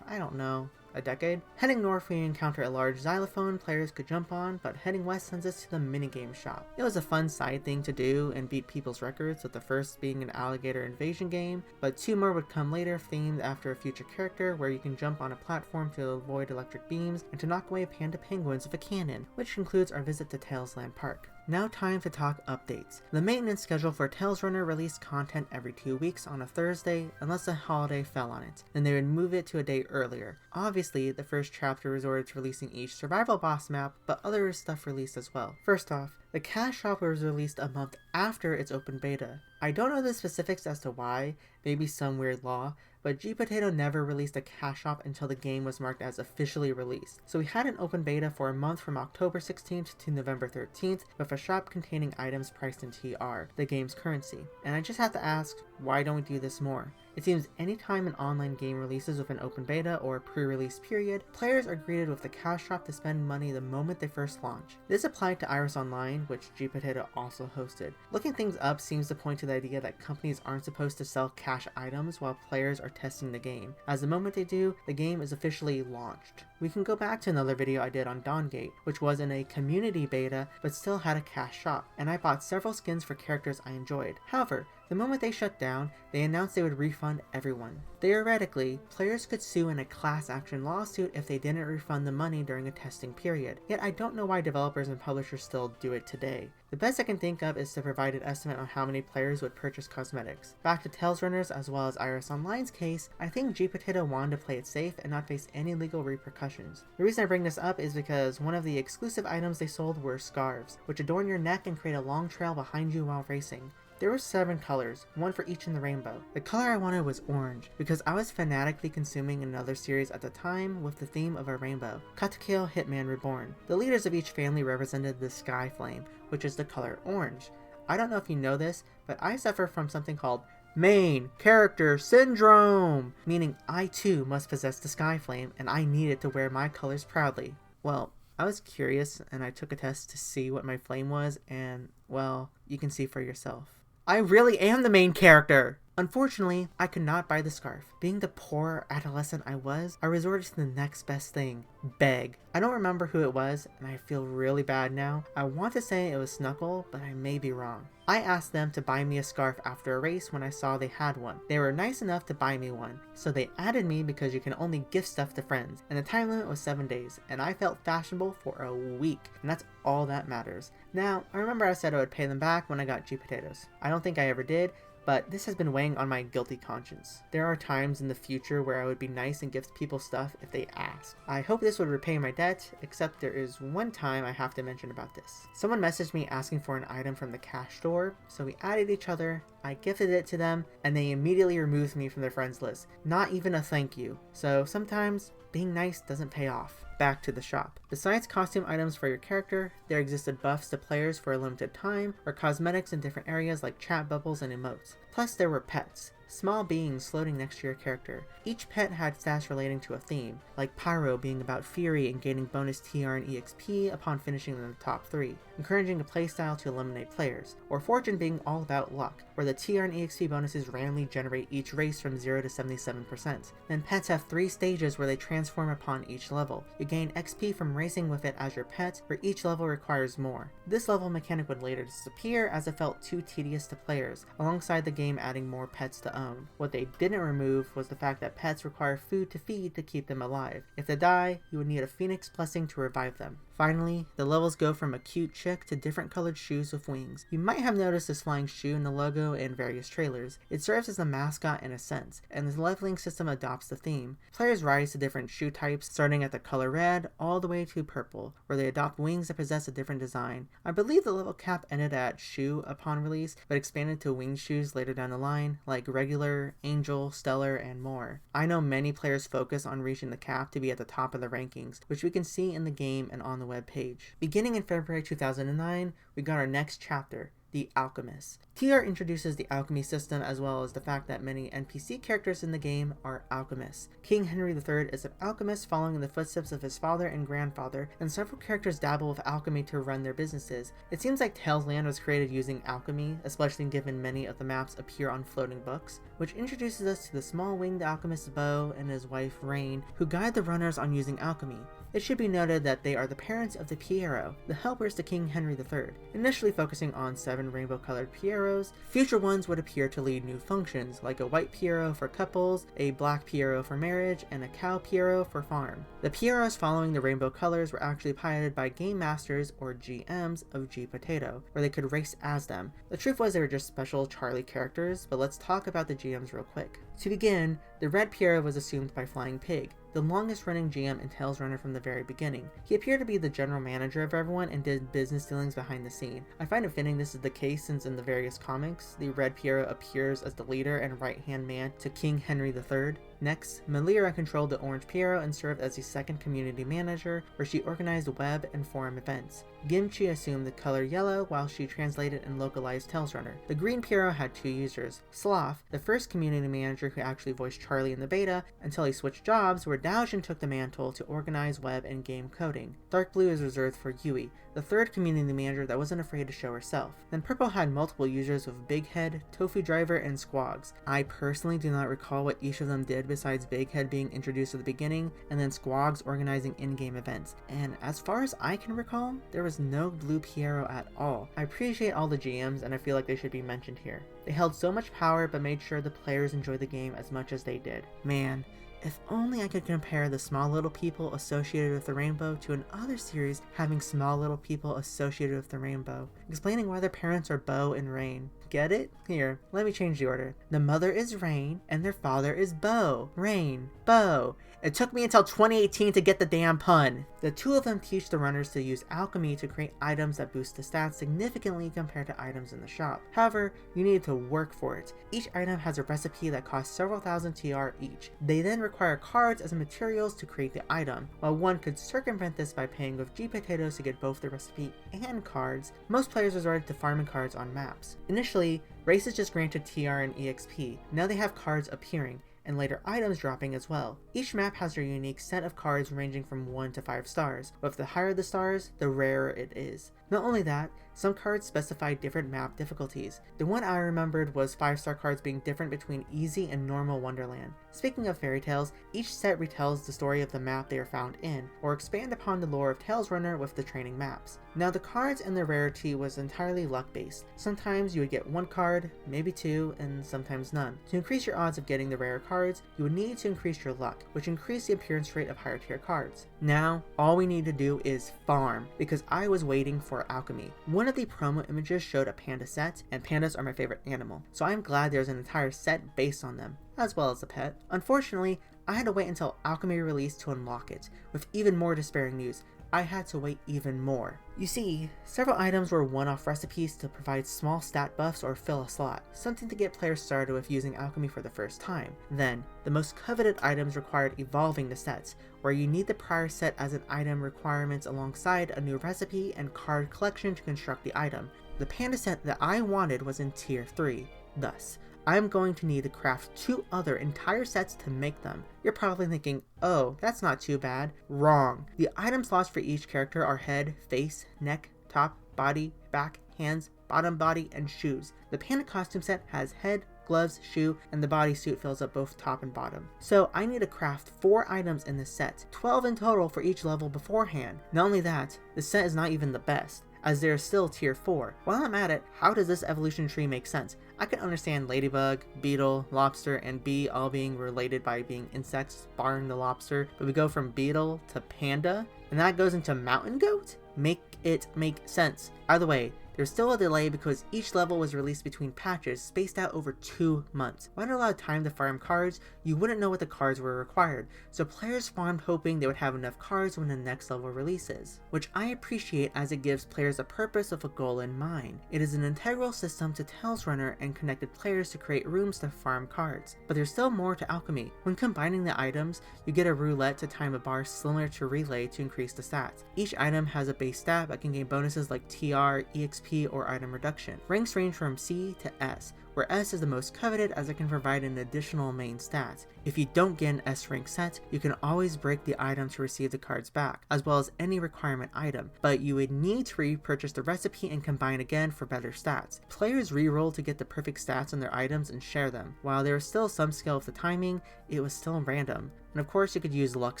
I don't know, a decade? Heading north, we encounter a large xylophone players could jump on, but heading west sends us to the minigame shop. It was a fun side thing to do and beat people's records, with the first being an alligator invasion game, but 2 more would come later themed after a future character where you can jump on a platform to avoid electric beams and to knock away panda penguins with a cannon, which concludes our visit to Talesland Park. Now time to talk updates. The maintenance schedule for Tales Runner released content every 2 weeks on a Thursday unless a holiday fell on it, then they would move it to a day earlier. Obviously, the first chapter resorted to releasing each survival boss map, but other stuff released as well. First off, the cash shop was released a month after its open beta. I don't know the specifics as to why, maybe some weird law, but gPotato never released a cash shop until the game was marked as officially released. So we had an open beta for a month from October 16th to November 13th, with a shop containing items priced in TR, the game's currency. And I just have to ask, why don't we do this more? It seems anytime an online game releases with an open beta or pre-release period, players are greeted with the cash shop to spend money the moment they first launch. This applied to Iris Online, which gPotato also hosted. Looking things up seems to point to the idea that companies aren't supposed to sell cash items while players are testing the game, as the moment they do, the game is officially launched. We can go back to another video I did on Dawngate, which was in a community beta but still had a cash shop, and I bought several skins for characters I enjoyed. However, the moment they shut down, they announced they would refund everyone. Theoretically, players could sue in a class action lawsuit if they didn't refund the money during a testing period, yet I don't know why developers and publishers still do it today. The best I can think of is to provide an estimate on how many players would purchase cosmetics. Back to Tales Runners as well as Iris Online's case, I think gPotato wanted to play it safe and not face any legal repercussions. The reason I bring this up is because one of the exclusive items they sold were scarves, which adorn your neck and create a long trail behind you while racing. There were 7 colors, one for each in the rainbow. The color I wanted was orange, because I was fanatically consuming another series at the time with the theme of a rainbow, Cut to Kill Hitman Reborn. The leaders of each family represented the sky flame, which is the color orange. I don't know if you know this, but I suffer from something called main character syndrome, meaning I too must possess the sky flame and I needed to wear my colors proudly. Well, I was curious and I took a test to see what my flame was, and well, you can see for yourself. I really am the main character! Unfortunately, I could not buy the scarf. Being the poor adolescent I was, I resorted to the next best thing, beg. I don't remember who it was, and I feel really bad now. I want to say it was Snuckle, but I may be wrong. I asked them to buy me a scarf after a race when I saw they had one. They were nice enough to buy me one, so they added me because you can only gift stuff to friends, and the time limit was 7 days, and I felt fashionable for a week, and that's all that matters. Now, I remember I said I would pay them back when I got gPotatoes. I don't think I ever did, but this has been weighing on my guilty conscience. There are times in the future where I would be nice and gift people stuff if they ask. I hope this would repay my debt, except there is one time I have to mention about this. Someone messaged me asking for an item from the cash store, so we added each other, I gifted it to them, and they immediately removed me from their friends list. Not even a thank you. So sometimes being nice doesn't pay off. Back to the shop. Besides costume items for your character, there existed buffs to players for a limited time, or cosmetics in different areas like chat bubbles and emotes. Plus there were pets, small beings floating next to your character. Each pet had stats relating to a theme, like Pyro being about Fury and gaining bonus TR and EXP upon finishing in the top 3, encouraging a playstyle to eliminate players, or Fortune being all about luck, where the TR and EXP bonuses randomly generate each race from 0 to 77%. Then pets have 3 stages where they transform upon each level. You gain XP from racing with it as your pet, where each level requires more. This level mechanic would later disappear as it felt too tedious to players, alongside the game adding more pets to own. What they didn't remove was the fact that pets require food to feed to keep them alive. If they die, you would need a Phoenix blessing to revive them. Finally, the levels go from a cute chick to different colored shoes with wings. You might have noticed this flying shoe in the logo and various trailers. It serves as a mascot in a sense, and the leveling system adopts the theme. Players rise to different shoe types, starting at the color red all the way to purple, where they adopt wings that possess a different design. I believe the level cap ended at shoe upon release, but expanded to winged shoes later down the line, like regular, angel, stellar, and more. I know many players focus on reaching the cap to be at the top of the rankings, which we can see in the game and on the web page. Beginning in February 2009, we got our next chapter, the Alchemist. TR introduces the alchemy system as well as the fact that many NPC characters in the game are alchemists. King Henry III is an alchemist following in the footsteps of his father and grandfather, and several characters dabble with alchemy to run their businesses. It seems like Tales Land was created using alchemy, especially given many of the maps appear on floating books, which introduces us to the small winged alchemist Bo and his wife Rhaon, who guide the runners on using alchemy. It should be noted that they are the parents of the Pierrot, the helpers to King Henry III. Initially focusing on 7 rainbow-colored Pierrots, future ones would appear to lead new functions, like a white Pierrot for couples, a black Pierrot for marriage, and a cow Pierrot for farm. The Pierrots following the rainbow colors were actually piloted by Game Masters, or GMs, of gPotato, where they could race as them. The truth was they were just special Charlie characters, but let's talk about the GMs real quick. To begin, the red Pierrot was assumed by Flying Pig, the longest running GM in Tales Runner from the very beginning. He appeared to be the general manager of everyone and did business dealings behind the scene. I find it fitting this is the case since in the various comics, the red Pierrot appears as the leader and right-hand man to King Henry III. Next, Melira controlled the orange Pierrot and served as the second community manager, where she organized web and forum events. Gimchi assumed the color yellow while she translated and localized Tales Runner. The green Pierrot had 2 users, Sloth, the first community manager who actually voiced Charlie in the beta, until he switched jobs where Daojin took the mantle to organize web and game coding. Dark blue is reserved for Yui, the third community manager that wasn't afraid to show herself. Then purple had multiple users with Big Head, Tofu Driver, and Squogs. I personally do not recall what each of them did besides Big Head being introduced at the beginning, and then Squogs organizing in-game events. And as far as I can recall, there was no blue Pierrot at all. I appreciate all the GMs and I feel like they should be mentioned here. They held so much power but made sure the players enjoyed the game as much as they did. Man, if only I could compare the small little people associated with the rainbow to another series having small little people associated with the rainbow, explaining why their parents are Bo and Rhaon. Get it? Here, let me change the order. The mother is Rhaon, and their father is Bo. Rhaon, Bo. It took me until 2018 to get the damn pun. The two of them teach the runners to use alchemy to create items that boost the stats significantly compared to items in the shop. However, you need to work for it. Each item has a recipe that costs several thousand TR each. They then require cards as materials to create the item. While one could circumvent this by paying with gPotatoes to get both the recipe and cards, most players resorted to farming cards on maps. Initially, races just granted TR and EXP. Now they have cards appearing, and later items dropping as well. Each map has their unique set of cards ranging from 1 to 5 stars, but the higher the stars, the rarer it is. Not only that, some cards specify different map difficulties. The one I remembered was 5-star cards being different between easy and normal Wonderland. Speaking of fairy tales, each set retells the story of the map they are found in, or expand upon the lore of Tales Runner with the training maps. Now the cards and their rarity was entirely luck based. Sometimes you would get 1 card, maybe 2, and sometimes none. To increase your odds of getting the rare cards, you would need to increase your luck, which increased the appearance rate of higher tier cards. Now, all we need to do is farm, because I was waiting for alchemy. One of the promo images showed a panda set, and pandas are my favorite animal, so I'm glad there's an entire set based on them, as well as a pet. Unfortunately, I had to wait until alchemy released to unlock it. With even more despairing news, I had to wait even more. You see, several items were one-off recipes to provide small stat buffs or fill a slot, something to get players started with using alchemy for the first time. Then, the most coveted items required evolving the sets, where you need the prior set as an item requirements alongside a new recipe and card collection to construct the item. The panda set that I wanted was in tier 3, thus, I'm going to need to craft 2 other entire sets to make them. You're probably thinking, oh, that's not too bad. Wrong. The item slots for each character are head, face, neck, top, body, back, hands, bottom body, and shoes. The panda costume set has head, gloves, shoe, and the bodysuit fills up both top and bottom. So I need to craft 4 items in this set, 12 in total for each level beforehand. Not only that, the set is not even the best, as there is still tier 4. While I'm at it, how does this evolution tree make sense? I can understand ladybug, beetle, lobster, and bee all being related by being insects, barring the lobster, but we go from beetle to panda? and that goes into Mountain Goat? Make it make sense. Either way, there's still a delay because each level was released between patches spaced out over 2 months. Without a lot of time to farm cards, you wouldn't know what the cards were required, so players farmed hoping they would have enough cards when the next level releases, which I appreciate as it gives players a purpose with a goal in mind. It is an integral system to Tales Runner and connected players to create rooms to farm cards. But there's still more to Alchemy. When combining the items, you get a roulette to time a bar similar to Relay to increase the stats. Each item has a base stat but can gain bonuses like TR, EXP, or item reduction. Ranks range from C to S, where S is the most coveted as it can provide an additional main stat. If you don't get an S rank set, you can always break the item to receive the cards back, as well as any requirement item, but you would need to repurchase the recipe and combine again for better stats. Players reroll to get the perfect stats on their items and share them. While there was still some skill with the timing, it was still random. And of course you could use luck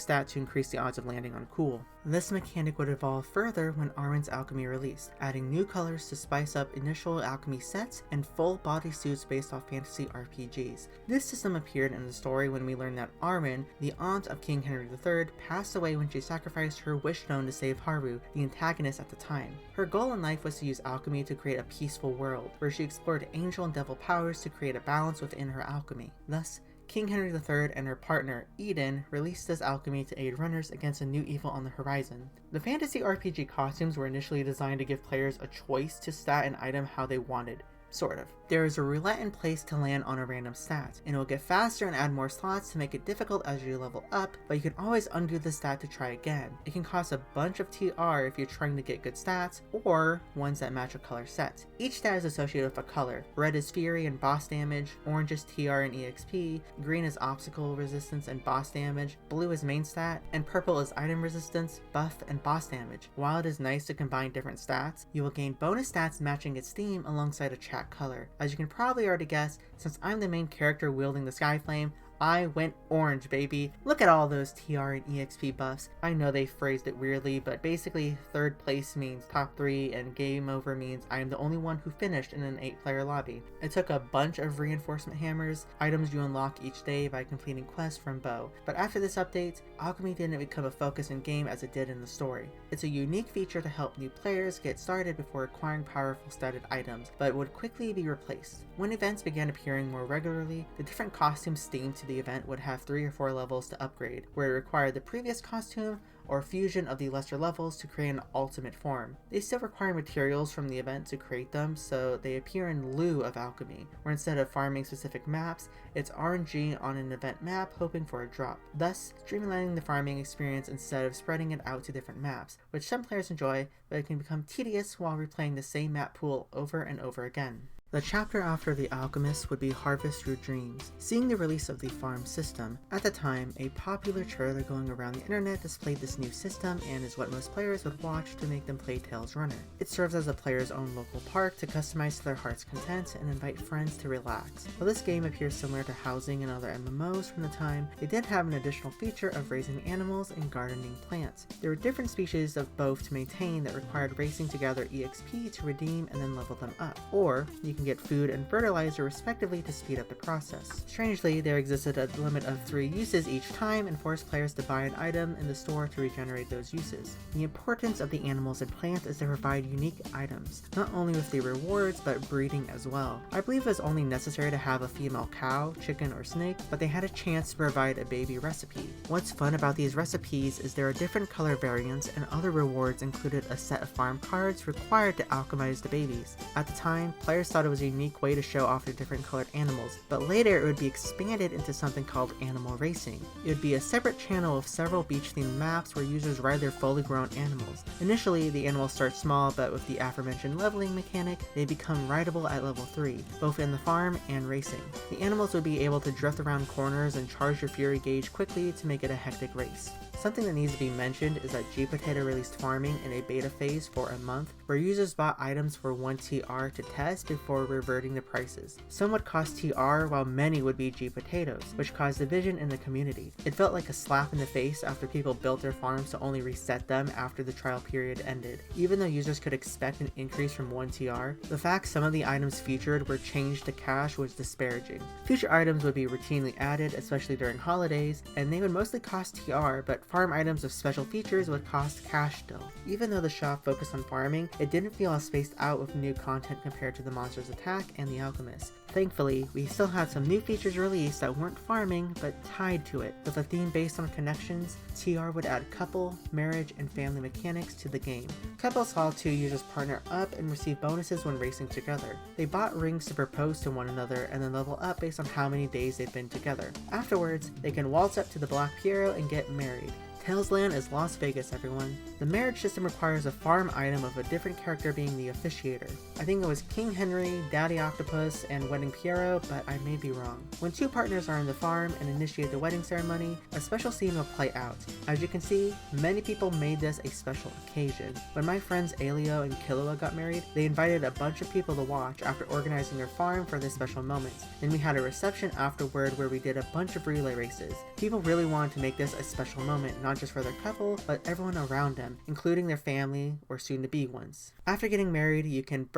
stat to increase the odds of landing on cool. This mechanic would evolve further when Armin's Alchemy released, adding new colors to spice up initial alchemy sets and full bodysuits based off fantasy RPGs. This system appeared in the story when we learned that Armin, the aunt of King Henry III, passed away when she sacrificed her wish stone to save Haru, the antagonist at the time. Her goal in life was to use alchemy to create a peaceful world, where she explored angel and devil powers to create a balance within her alchemy. Thus, King Henry III and her partner, Eden, released this alchemy to aid runners against a new evil on the horizon. The fantasy RPG costumes were initially designed to give players a choice to stat an item how they wanted. Sort of. There is a roulette in place to land on a random stat, and it will get faster and add more slots to make it difficult as you level up, but you can always undo the stat to try again. It can cost a bunch of TR if you're trying to get good stats, or ones that match a color set. Each stat is associated with a color. Red is Fury and boss damage, orange is TR and EXP, green is obstacle resistance and boss damage, blue is main stat, and purple is item resistance, buff, and boss damage. While it is nice to combine different stats, you will gain bonus stats matching its theme alongside a chat color. As you can probably already guess, since I'm the main character wielding the Sky Flame, I went orange, baby. Look at all those TR and EXP buffs. I know they phrased it weirdly, but basically third place means top 3 and game over means I am the only one who finished in an 8-player lobby. It took a bunch of reinforcement hammers, items you unlock each day by completing quests from Bo. But after this update, alchemy didn't become a focus in game as it did in the story. It's a unique feature to help new players get started before acquiring powerful statted items, but would quickly be replaced. When events began appearing more regularly, the different costumes themed to the event would have 3 or 4 levels to upgrade, where it required the previous costume or fusion of the lesser levels to create an ultimate form. They still require materials from the event to create them, so they appear in lieu of alchemy, where instead of farming specific maps, it's RNG on an event map hoping for a drop, thus streamlining the farming experience instead of spreading it out to different maps, which some players enjoy, but it can become tedious while replaying the same map pool over and over again. The chapter after The Alchemist would be Harvest Your Dreams. Seeing the release of the farm system, at the time, a popular trailer going around the internet displayed this new system and is what most players would watch to make them play Tales Runner. It serves as a player's own local park to customize to their heart's content and invite friends to relax. While this game appears similar to housing and other MMOs from the time, it did have an additional feature of raising animals and gardening plants. There were different species of both to maintain that required racing to gather EXP to redeem and then level them up, or you can get food and fertilizer respectively to speed up the process. Strangely, there existed a limit of 3 uses each time and forced players to buy an item in the store to regenerate those uses. The importance of the animals and plants is to provide unique items, not only with the rewards but breeding as well. I believe it was only necessary to have a female cow, chicken, or snake, but they had a chance to provide a baby recipe. What's fun about these recipes is there are different color variants, and other rewards included a set of farm cards required to alchemize the babies. At the time, players thought it was a unique way to show off the different colored animals, but later it would be expanded into something called animal racing. It would be a separate channel with several beach-themed maps where users ride their fully grown animals. Initially, the animals start small, but with the aforementioned leveling mechanic, they become rideable at level 3, both in the farm and racing. The animals would be able to drift around corners and charge your fury gauge quickly to make it a hectic race. Something that needs to be mentioned is that gPotato released farming in a beta phase for a month, where users bought items for 1 TR to test before reverting the prices. Some would cost TR while many would be gPotatoes, which caused division in the community. It felt like a slap in the face after people built their farms to only reset them after the trial period ended. Even though users could expect an increase from 1 TR, the fact some of the items featured were changed to cash was disparaging. Future items would be routinely added, especially during holidays, and they would mostly cost TR, but farm items with special features would cost cash still. Even though the shop focused on farming, it didn't feel as spaced out with new content compared to the Monsters Attack and the Alchemist. Thankfully, we still had some new features released that weren't farming, but tied to it. With a theme based on connections, TR would add couple, marriage, and family mechanics to the game. Couples saw two users partner up and receive bonuses when racing together. They bought rings to propose to one another and then level up based on how many days they've been together. Afterwards, they can waltz up to the Black Piero and get married. Tails Land is Las Vegas, everyone. The marriage system requires a farm item of a different character being the officiator. I think it was King Henry, Daddy Octopus, and Wedding Piero, but I may be wrong. When two partners are in the farm and initiate the wedding ceremony, a special scene will play out. As you can see, many people made this a special occasion. When my friends Aelio and Killua got married, they invited a bunch of people to watch after organizing their farm for this special moment. Then we had a reception afterward where we did a bunch of relay races. People really wanted to make this a special moment, not just for their couple, but everyone around them, including their family or soon-to-be ones. After getting married, you can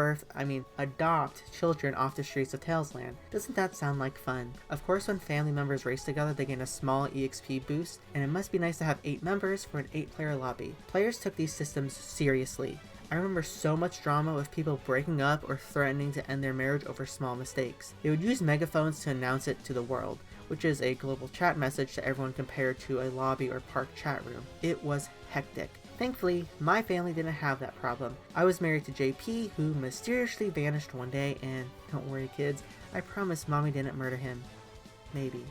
adopt children off the streets of Tails Land. Doesn't that sound like fun? Of course, when family members race together, they gain a small EXP boost, and it must be nice to have 8 members for an 8-player lobby. Players took these systems seriously. I remember so much drama with people breaking up or threatening to end their marriage over small mistakes. They would use megaphones to announce it to the world, which is a global chat message to everyone compared to a lobby or park chat room. It was hectic. Thankfully, my family didn't have that problem. I was married to JP, who mysteriously vanished one day, and don't worry kids, I promise mommy didn't murder him. Maybe.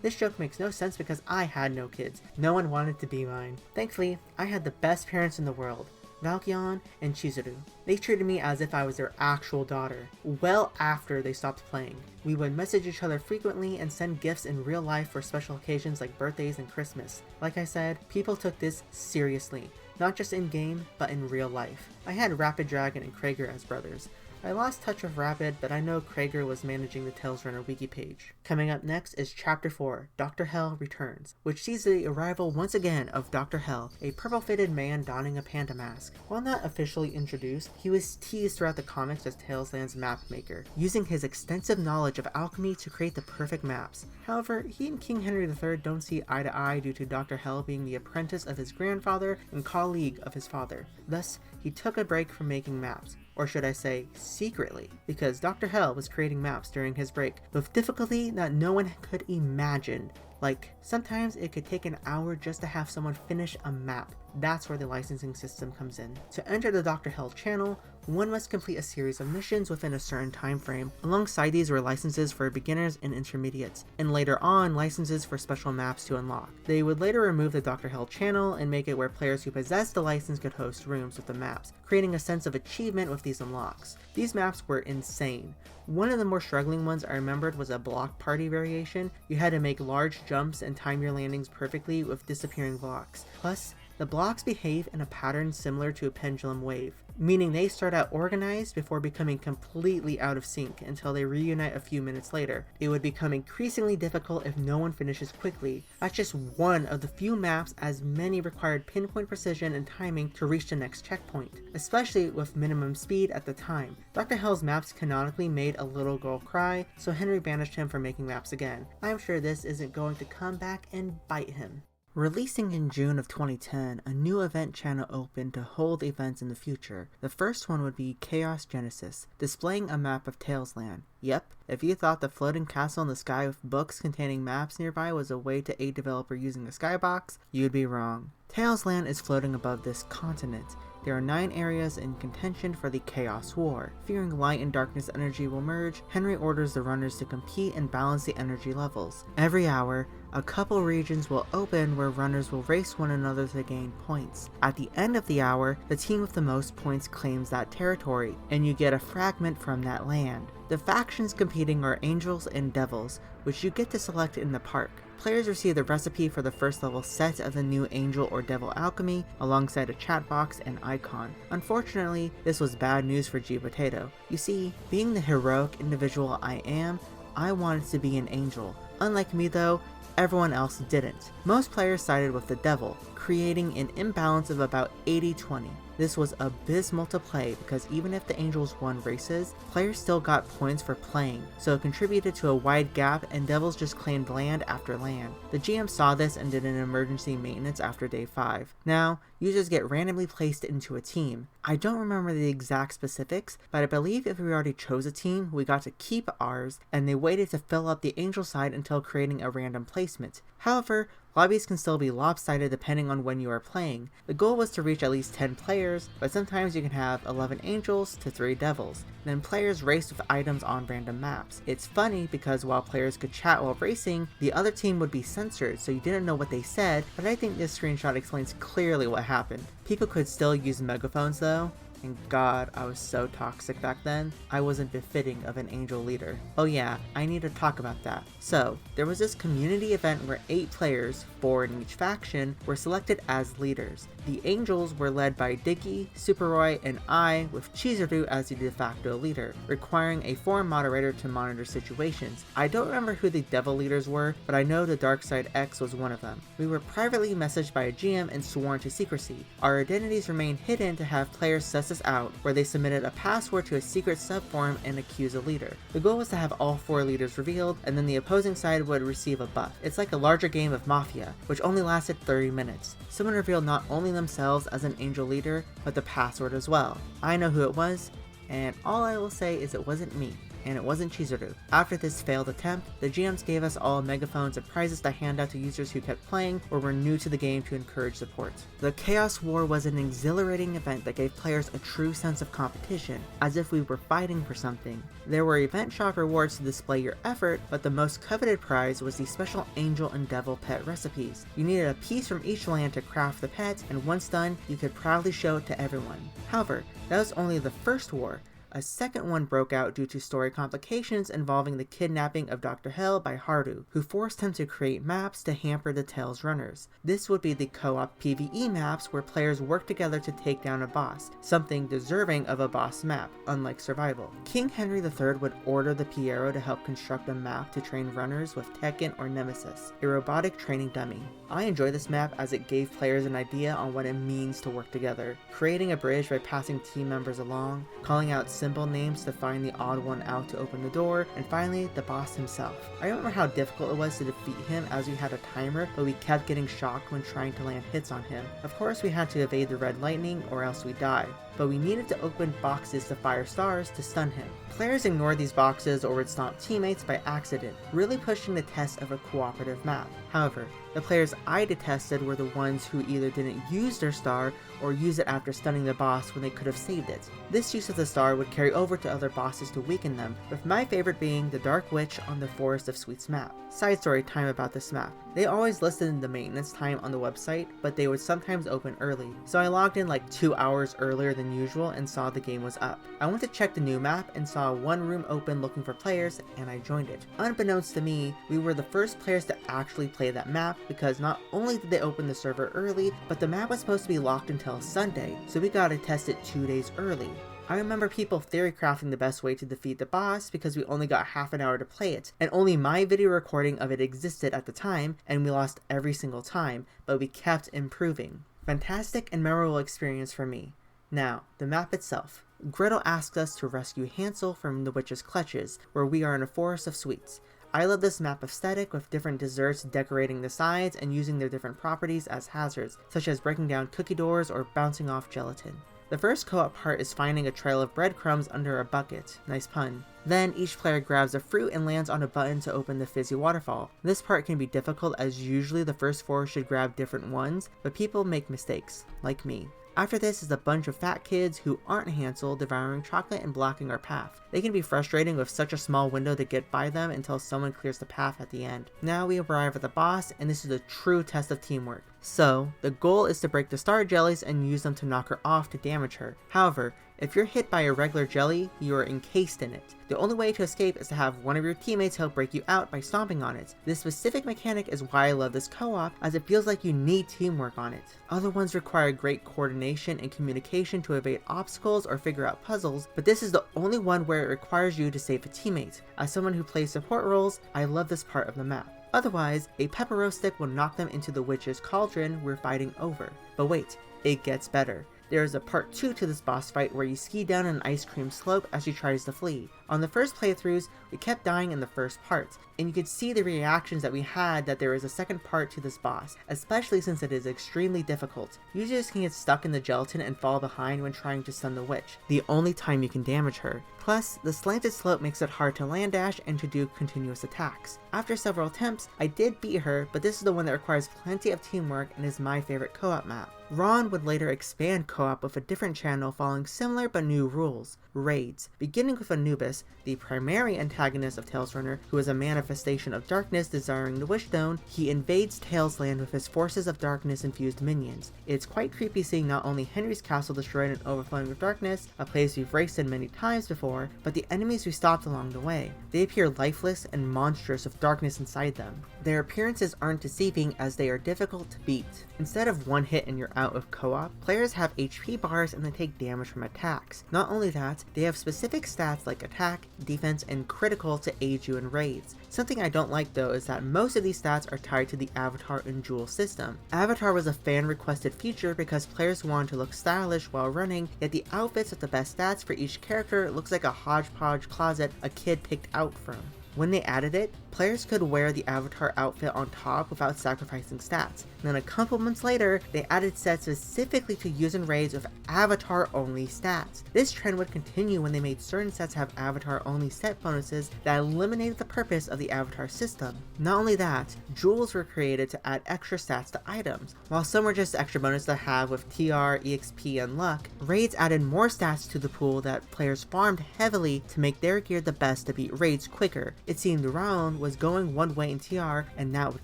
This joke makes no sense because I had no kids. No one wanted to be mine. Thankfully, I had the best parents in the world, Valkyon and Chizuru. They treated me as if I was their actual daughter, well after they stopped playing. We would message each other frequently and send gifts in real life for special occasions like birthdays and Christmas. Like I said, people took this seriously, not just in game, but in real life. I had Rapid Dragon and Krager as brothers. I lost touch with Rapid, but I know Krager was managing the Tails Runner wiki page. Coming up next is Chapter 4, Dr. Hell Returns, which sees the arrival once again of Dr. Hell, a purple-fitted man donning a panda mask. While not officially introduced, he was teased throughout the comics as Tails Land's map maker, using his extensive knowledge of alchemy to create the perfect maps. However, he and King Henry III don't see eye to eye due to Dr. Hell being the apprentice of his grandfather and colleague of his father. Thus, he took a break from making maps. Or should I say, secretly, because Dr. Hell was creating maps during his break with difficulty that no one could imagine. Like, sometimes it could take an hour just to have someone finish a map. That's where the licensing system comes in. To enter the Dr. Hell channel, one must complete a series of missions within a certain time frame. Alongside these were licenses for beginners and intermediates, and later on, licenses for special maps to unlock. They would later remove the Dr. Hell channel and make it where players who possessed the license could host rooms with the maps, creating a sense of achievement with these unlocks. These maps were insane. One of the more struggling ones I remembered was a block party variation. You had to make large jumps and time your landings perfectly with disappearing blocks. Plus, the blocks behave in a pattern similar to a pendulum wave, meaning they start out organized before becoming completely out of sync until they reunite a few minutes later. It would become increasingly difficult if no one finishes quickly. That's just one of the few maps, as many required pinpoint precision and timing to reach the next checkpoint, especially with minimum speed at the time. Dr. Hell's maps canonically made a little girl cry, so Henry banished him from making maps again. I'm sure this isn't going to come back and bite him. Releasing in June of 2010, a new event channel opened to hold events in the future. The first one would be Chaos Genesis, displaying a map of Tails Land. Yep, if you thought the floating castle in the sky with books containing maps nearby was a way to aid developer using a skybox, you'd be wrong. Tails Land is floating above this continent. There are 9 areas in contention for the Chaos War. Fearing light and darkness energy will merge, Henry orders the runners to compete and balance the energy levels. Every hour, a couple regions will open where runners will race one another to gain points. At the end of the hour, the team with the most points claims that territory, and you get a fragment from that land. The factions competing are angels and devils, which you get to select in the park. Players receive the recipe for the first level set of the new angel or devil alchemy, alongside a chat box and icon. Unfortunately, this was bad news for gPotato. You see, being the heroic individual I am, I wanted to be an angel. Unlike me though, everyone else didn't. Most players sided with the devil, creating an imbalance of about 80-20. This was abysmal to play because even if the Angels won races, players still got points for playing, so it contributed to a wide gap and Devils just claimed land after land. The GM saw this and did an emergency maintenance after day 5. Now, users get randomly placed into a team. I don't remember the exact specifics, but I believe if we already chose a team, we got to keep ours, and they waited to fill up the Angel side until creating a random placement. However, lobbies can still be lopsided depending on when you are playing. The goal was to reach at least 10 players, but sometimes you can have 11 Angels to 3 Devils. Then players raced with items on random maps. It's funny because while players could chat while racing, the other team would be censored so you didn't know what they said, but I think this screenshot explains clearly what happened. People could still use megaphones though. And God, I was so toxic back then. I wasn't befitting of an Angel leader. Oh yeah, I need to talk about that. So, there was this community event where 8 players, 4 in each faction, were selected as leaders. The Angels were led by Diggy, Superroy, and I, with Chizuru as the de facto leader, requiring a forum moderator to monitor situations. I don't remember who the Devil leaders were, but I know the Darkside X was one of them. We were privately messaged by a GM and sworn to secrecy. Our identities remained hidden to have players suss us out, where they submitted a password to a secret subforum and accuse a leader. The goal was to have all 4 leaders revealed, and then the opposing side would receive a buff. It's like a larger game of Mafia, which only lasted 30 minutes. Someone revealed not only themselves as an Angel leader, but the password as well. I know who it was, and all I will say is it wasn't me. And it wasn't Chizuru. After this failed attempt, the GMs gave us all megaphones and prizes to hand out to users who kept playing or were new to the game to encourage support. The Chaos War was an exhilarating event that gave players a true sense of competition, as if we were fighting for something. There were event shop rewards to display your effort, but the most coveted prize was the special Angel and Devil pet recipes. You needed a piece from each land to craft the pet, and once done, you could proudly show it to everyone. However, that was only the first war. A second one broke out due to story complications involving the kidnapping of Dr. Hell by Haru, who forced him to create maps to hamper the Tales runners. This would be the co-op PvE maps where players work together to take down a boss, something deserving of a boss map, unlike survival. King Henry III would order the Piero to help construct a map to train runners with Tekken or Nemesis, a robotic training dummy. I enjoy this map as it gave players an idea on what it means to work together, creating a bridge by passing team members along, calling out simple names to find the odd one out to open the door, and finally, the boss himself. I remember how difficult it was to defeat him as we had a timer, but we kept getting shocked when trying to land hits on him. Of course, we had to evade the red lightning or else we died, but we needed to open boxes to fire stars to stun him. Players ignored these boxes or would stomp teammates by accident, really pushing the test of a cooperative map. However, the players I detested were the ones who either didn't use their star or use it after stunning the boss when they could have saved it. This use of the star would carry over to other bosses to weaken them, with my favorite being the Dark Witch on the Forest of Sweets map. Side story time about this map. They always listed the maintenance time on the website, but they would sometimes open early, so I logged in like 2 hours earlier than usual and saw the game was up. I went to check the new map and saw one room open looking for players, and I joined it. Unbeknownst to me, we were the first players to actually play that map because not only did they open the server early, but the map was supposed to be locked until Sunday, so we got to test it 2 days early. I remember people theory crafting the best way to defeat the boss because we only got half an hour to play it, and only my video recording of it existed at the time, and we lost every single time, but we kept improving. Fantastic and memorable experience for me. Now, the map itself. Gretel asks us to rescue Hansel from the witch's clutches, where we are in a forest of sweets. I love this map aesthetic with different desserts decorating the sides and using their different properties as hazards, such as breaking down cookie doors or bouncing off gelatin. The first co-op part is finding a trail of breadcrumbs under a bucket. Nice pun. Then each player grabs a fruit and lands on a button to open the fizzy waterfall. This part can be difficult as usually the first 4 should grab different ones, but people make mistakes, like me. After this is a bunch of fat kids who aren't Hansel devouring chocolate and blocking our path. They can be frustrating with such a small window to get by them until someone clears the path at the end. Now we arrive at the boss, and this is a true test of teamwork. So, the goal is to break the star jellies and use them to knock her off to damage her. However, if you're hit by a regular jelly, you are encased in it. The only way to escape is to have one of your teammates help break you out by stomping on it. This specific mechanic is why I love this co-op, as it feels like you need teamwork on it. Other ones require great coordination and communication to evade obstacles or figure out puzzles, but this is the only one where it requires you to save a teammate. As someone who plays support roles, I love this part of the map. Otherwise, a pepero stick will knock them into the witch's cauldron we're fighting over. But wait, it gets better. There is a part 2 to this boss fight where you ski down an ice cream slope as she tries to flee. On the first playthroughs, we kept dying in the first part, and you could see the reactions that we had that there is a second part to this boss, especially since it is extremely difficult. Users can get stuck in the gelatin and fall behind when trying to stun the witch, the only time you can damage her. Plus, the slanted slope makes it hard to land dash and to do continuous attacks. After several attempts, I did beat her, but this is the one that requires plenty of teamwork and is my favorite co-op map. Rhaon would later expand co-op with a different channel following similar but new rules, raids, beginning with Anubis, the primary antagonist of Tails Runner, who is a manifestation of darkness desiring the Wishstone. He invades Tails Land with his forces of darkness infused minions. It's quite creepy seeing not only Henry's castle destroyed and overflowing with darkness, a place we've raced in many times before, but the enemies we stopped along the way. They appear lifeless and monstrous with darkness inside them. Their appearances aren't deceiving as they are difficult to beat. Instead of one hit and you're out of co-op, players have HP bars and they take damage from attacks. Not only that, they have specific stats like attack, defense, and critical to aid you in raids. Something I don't like though is that most of these stats are tied to the Avatar and Jewel system. Avatar was a fan requested feature because players wanted to look stylish while running, yet the outfits with the best stats for each character looks like a hodgepodge closet a kid picked out from. When they added it, players could wear the Avatar outfit on top without sacrificing stats. And then a couple months later, they added sets specifically to use in raids with Avatar-only stats. This trend would continue when they made certain sets have Avatar-only set bonuses that eliminated the purpose of the Avatar system. Not only that, jewels were created to add extra stats to items. While some were just extra bonus to have with TR, EXP, and luck, raids added more stats to the pool that players farmed heavily to make their gear the best to beat raids quicker. It seemed Rhaon was going one way in TR, and that would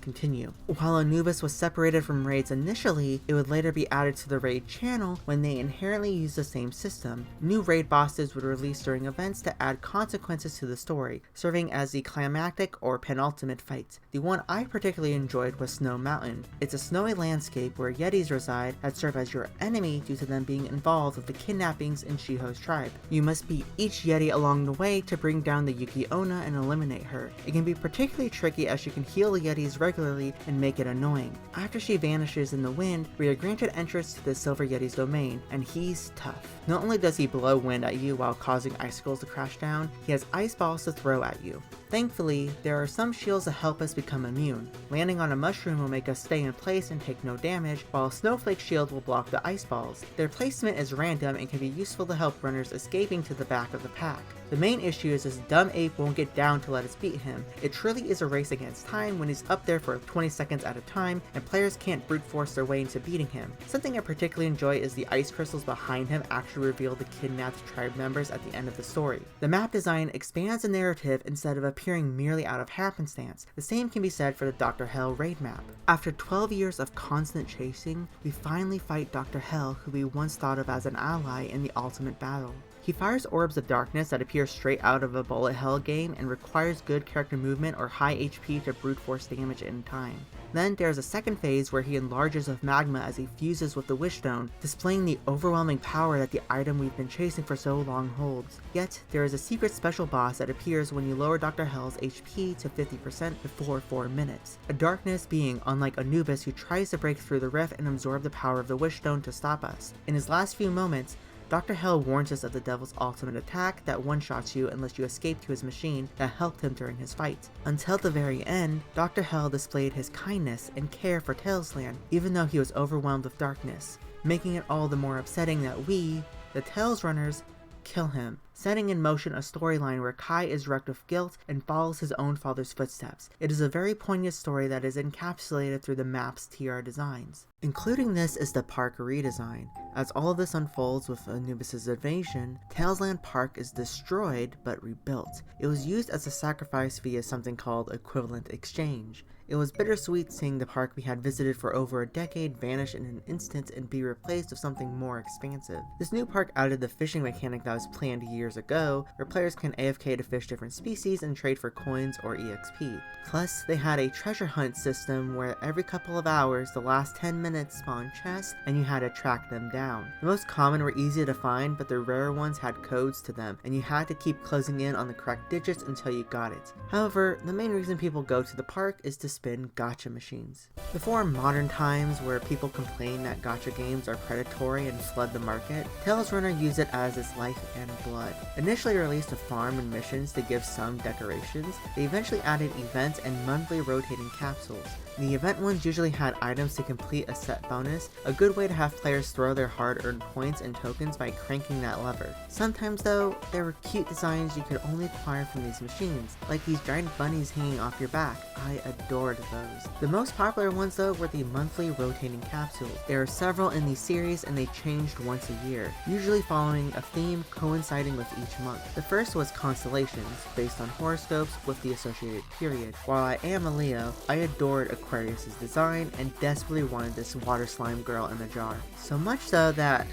continue. While Anubis was separated from raids initially, it would later be added to the raid channel when they inherently use the same system. New raid bosses would release during events to add consequences to the story, serving as the climactic or penultimate fight. The one I particularly enjoyed was Snow Mountain. It's a snowy landscape where Yetis reside that serve as your enemy due to them being involved with the kidnappings in Shiho's tribe. You must beat each Yeti along the way to bring down the Yuki Onna and eliminate her. It can be particularly tricky as she can heal the Yetis regularly and make it annoying. After she vanishes in the wind, we are granted entrance to the Silver Yeti's domain, and he's tough. Not only does he blow wind at you while causing icicles to crash down, he has ice balls to throw at you. Thankfully, there are some shields that help us become immune. Landing on a mushroom will make us stay in place and take no damage, while a snowflake shield will block the ice balls. Their placement is random and can be useful to help runners escaping to the back of the pack. The main issue is this dumb ape won't get down to let us beat him. It truly is a race against time when he's up there for 20 seconds at a time, and players can't brute force their way into beating him. Something I particularly enjoy is the ice crystals behind him actually reveal the kidnapped tribe members at the end of the story. The map design expands the narrative instead of appearing merely out of happenstance. The same can be said for the Dr. Hell raid map. After 12 years of constant chasing, we finally fight Dr. Hell, who we once thought of as an ally in the ultimate battle. He fires orbs of darkness that appear straight out of a bullet hell game and requires good character movement or high HP to brute force damage in time. Then there's a second phase where he enlarges with magma as he fuses with the Wishstone, displaying the overwhelming power that the item we've been chasing for so long holds. Yet, there is a secret special boss that appears when you lower Dr. Hell's HP to 50% before 4 minutes. A darkness being unlike Anubis who tries to break through the rift and absorb the power of the Wishstone to stop us. In his last few moments, Dr. Hell warns us of the devil's ultimate attack that one-shots you unless you escape to his machine that helped him during his fight. Until the very end, Dr. Hell displayed his kindness and care for Tailsland, even though he was overwhelmed with darkness, making it all the more upsetting that we, the Tails runners, kill him, setting in motion a storyline where Kai is wrecked with guilt and follows his own father's footsteps. It is a very poignant story that is encapsulated through the map's TR designs. Including this is the park redesign. As all of this unfolds with Anubis' invasion, Tailsland Park is destroyed but rebuilt. It was used as a sacrifice via something called equivalent exchange. It was bittersweet seeing the park we had visited for over a decade vanish in an instant and be replaced with something more expansive. This new park added the fishing mechanic that was planned years years ago, where players can AFK to fish different species and trade for coins or EXP. Plus, they had a treasure hunt system where every couple of hours, the last 10 minutes spawned chests, and you had to track them down. The most common were easy to find, but the rarer ones had codes to them, and you had to keep closing in on the correct digits until you got it. However, the main reason people go to the park is to spin gacha machines. Before modern times where people complain that gacha games are predatory and flood the market, Tales Runner used it as its life and blood. Initially released a farm and missions to give some decorations, they eventually added events and monthly rotating capsules. The event ones usually had items to complete a set bonus, a good way to have players throw their hard-earned points and tokens by cranking that lever. Sometimes though, there were cute designs you could only acquire from these machines, like these giant bunnies hanging off your back. I adored those. The most popular ones though were the monthly rotating capsules. There are several in the series and they changed once a year, usually following a theme coinciding with each month. The first was constellations, based on horoscopes with the associated period. While I am a Leo, I adored Aquarius's design and desperately wanted this water slime girl in the jar. So much so that,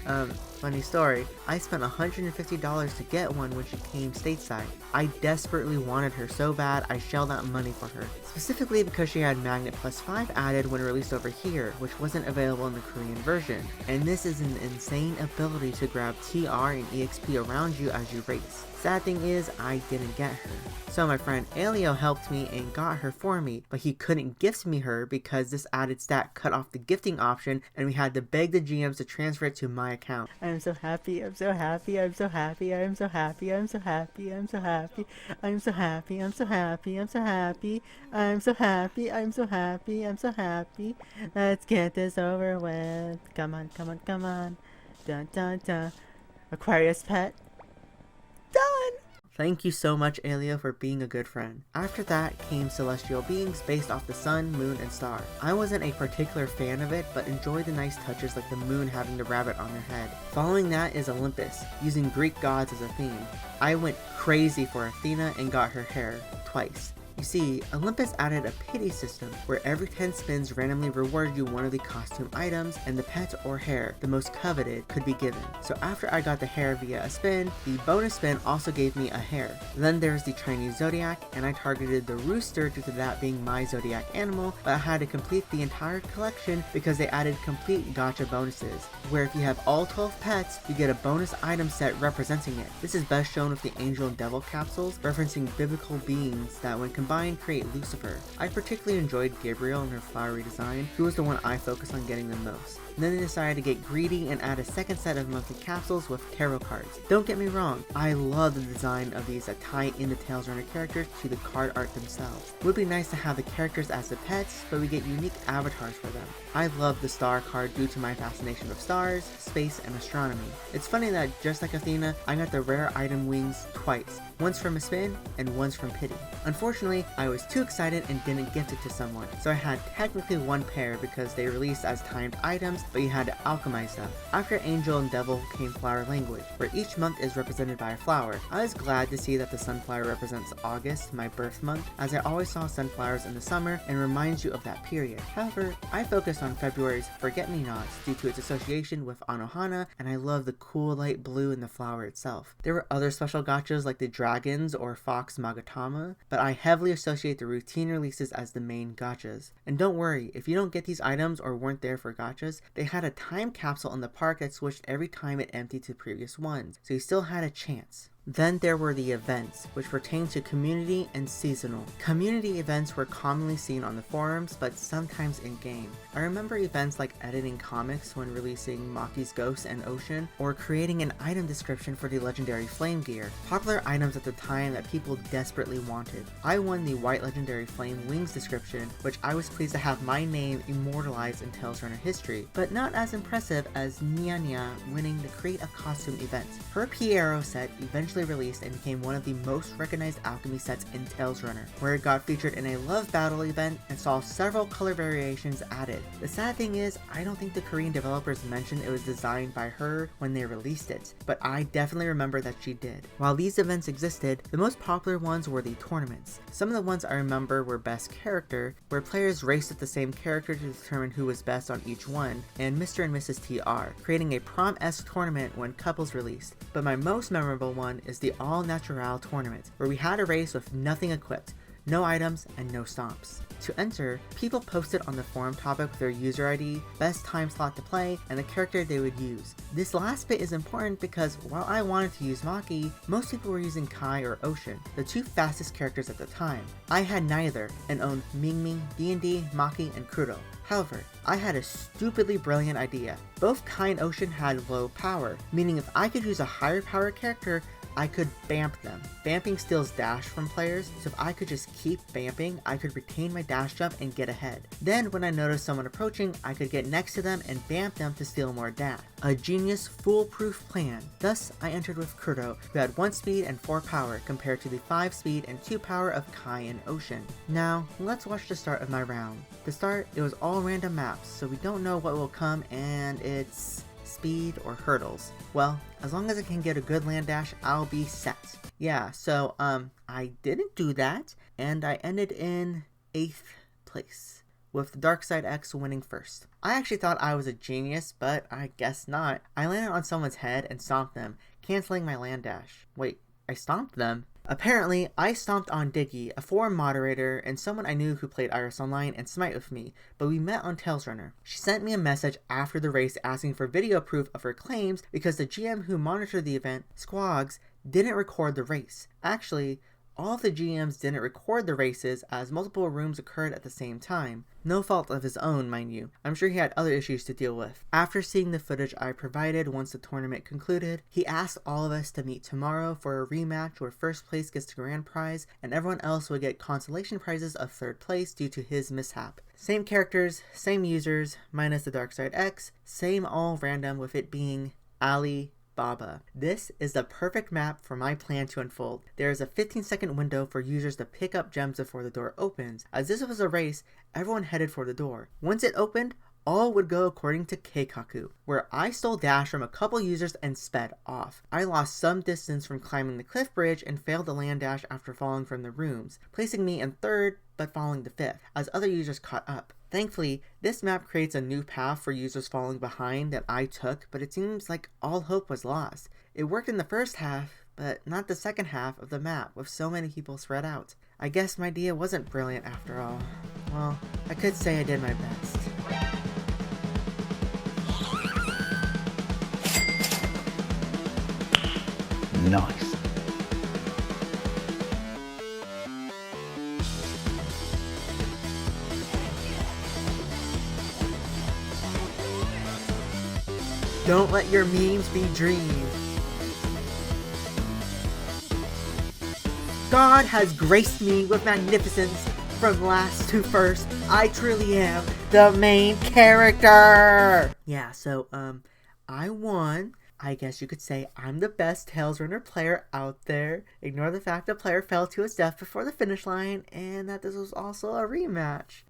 funny story, I spent $150 to get one when she came stateside. I desperately wanted her so bad I shelled out money for her, specifically because she had Magnet +5 added when released over here, which wasn't available in the Korean version. And this is an insane ability to grab TR and EXP around you as you race. Sad thing is, I didn't get her. So my friend Alio helped me and got her for me, but he couldn't gift me her because this added stat cut off the gifting option and we had to beg the GMs to transfer it to my account. I'm so happy, I'm so happy, I'm so happy, I'm so happy, I'm so happy, I'm so happy, I'm so happy, I'm so happy, I'm so happy, I'm so happy, I'm so happy, I'm so happy. Let's get this over with. Come on, come on, come on. Dun dun dun. Aquarius pet. Done! Thank you so much, Alio, for being a good friend. After that came celestial beings based off the sun, moon, and star. I wasn't a particular fan of it, but enjoyed the nice touches like the moon having the rabbit on their head. Following that is Olympus, using Greek gods as a theme. I went crazy for Athena and got her hair, twice. You see, Olympus added a pity system where every 10 spins randomly rewarded you one of the costume items, and the pet or hair, the most coveted, could be given. So after I got the hair via a spin, the bonus spin also gave me a hair. Then there's the Chinese zodiac, and I targeted the rooster due to that being my zodiac animal, but I had to complete the entire collection because they added complete gacha bonuses, where if you have all 12 pets, you get a bonus item set representing it. This is best shown with the angel and devil capsules, referencing biblical beings that when combined create Lucifer. I particularly enjoyed Gabriel and her flowery design, who was the one I focused on getting the most. And then they decided to get greedy and add a second set of monthly capsules with tarot cards. Don't get me wrong, I love the design of these that tie in the Tales Runner characters to the card art themselves. It would be nice to have the characters as the pets, but we get unique avatars for them. I love the star card due to my fascination with stars, space, and astronomy. It's funny that just like Athena, I got the rare item wings twice, once from a spin and once from pity. Unfortunately, I was too excited and didn't gift it to someone, so I had technically one pair because they released as timed items, but you had to alchemize them. After Angel and Devil came Flower Language, where each month is represented by a flower. I was glad to see that the sunflower represents August, my birth month, as I always saw sunflowers in the summer and reminds you of that period. However, I focused on February's Forget-Me-Nots due to its association with Anohana, and I love the cool light blue in the flower itself. There were other special gachas like the dragons or fox Magatama, but I heavily associate the routine releases as the main gachas. And don't worry, if you don't get these items or weren't there for gachas, they had a time capsule in the park that switched every time it emptied to previous ones, so you still had a chance. Then there were the events, which pertain to community and seasonal. Community events were commonly seen on the forums, but sometimes in-game. I remember events like editing comics when releasing Maki's Ghost and Ocean, or creating an item description for the legendary Flame Gear, popular items at the time that people desperately wanted. I won the White Legendary Flame Wings description, which I was pleased to have my name immortalized in Tales Runner history, but not as impressive as Nia Nia winning the Create a Costume event. Her Piero set eventually released and became one of the most recognized alchemy sets in Tales Runner, where it got featured in a love battle event and saw several color variations added. The sad thing is, I don't think the Korean developers mentioned it was designed by her when they released it, but I definitely remember that she did. While these events existed, the most popular ones were the tournaments. Some of the ones I remember were Best Character, where players raced with the same character to determine who was best on each one, and Mr. and Mrs. TR, creating a prom-esque tournament when couples released. But my most memorable one is the all Naturel Tournament, where we had a race with nothing equipped, no items, and no stomps. To enter, people posted on the forum topic with their user ID, best time slot to play, and the character they would use. This last bit is important because while I wanted to use Maki, most people were using Kai or Ocean, the two fastest characters at the time. I had neither, and owned Ming Ming, D&D, Maki, and Kudo. However, I had a stupidly brilliant idea. Both Kai and Ocean had low power, meaning if I could use a higher power character, I could bamp them. Bamping steals dash from players, so if I could just keep bamping, I could retain my dash jump and get ahead. Then when I noticed someone approaching, I could get next to them and bamp them to steal more dash. A genius, foolproof plan. Thus, I entered with Kudo, who had 1 speed and 4 power, compared to the 5 speed and 2 power of Kai and Ocean. Now, let's watch the start of my round. To start, it was all random maps, so we don't know what will come, and it's speed or hurdles. Well, as long as I can get a good land dash, I'll be set. Yeah, so, I didn't do that, and I ended in 8th place, with the Dark Side X winning first. I actually thought I was a genius, but I guess not. I landed on someone's head and stomped them, canceling my land dash. Wait, I stomped them? Apparently, I stomped on Diggy, a forum moderator, and someone I knew who played Iris Online and Smite with me, but we met on Tails Runner. She sent me a message after the race asking for video proof of her claims because the GM who monitored the event, Squogs, didn't record the race. Actually, all of the GMs didn't record the races as multiple rooms occurred at the same time. No fault of his own, mind you. I'm sure he had other issues to deal with. After seeing the footage I provided once the tournament concluded, he asked all of us to meet tomorrow for a rematch where first place gets the grand prize and everyone else would get consolation prizes of 3rd place due to his mishap. Same characters, same users, minus the Dark Side X, same all random with it being Ali Baba. This is the perfect map for my plan to unfold. There is a 15-second window for users to pick up gems before the door opens. As this was a race, everyone headed for the door. Once it opened, all would go according to Keikaku, where I stole dash from a couple users and sped off. I lost some distance from climbing the cliff bridge and failed the land dash after falling from the rooms, placing me in 3rd but falling to 5th, as other users caught up. Thankfully, this map creates a new path for users falling behind that I took, but it seems like all hope was lost. It worked in the first half, but not the second half of the map, with so many people spread out. I guess my idea wasn't brilliant after all. Well, I could say I did my best. Nice. Don't let your memes be dreams. God has graced me with magnificence from last to first. I truly am the main character. Yeah, so, I won. I guess you could say I'm the best Tails Runner player out there. Ignore the fact the player fell to his death before the finish line and that this was also a rematch.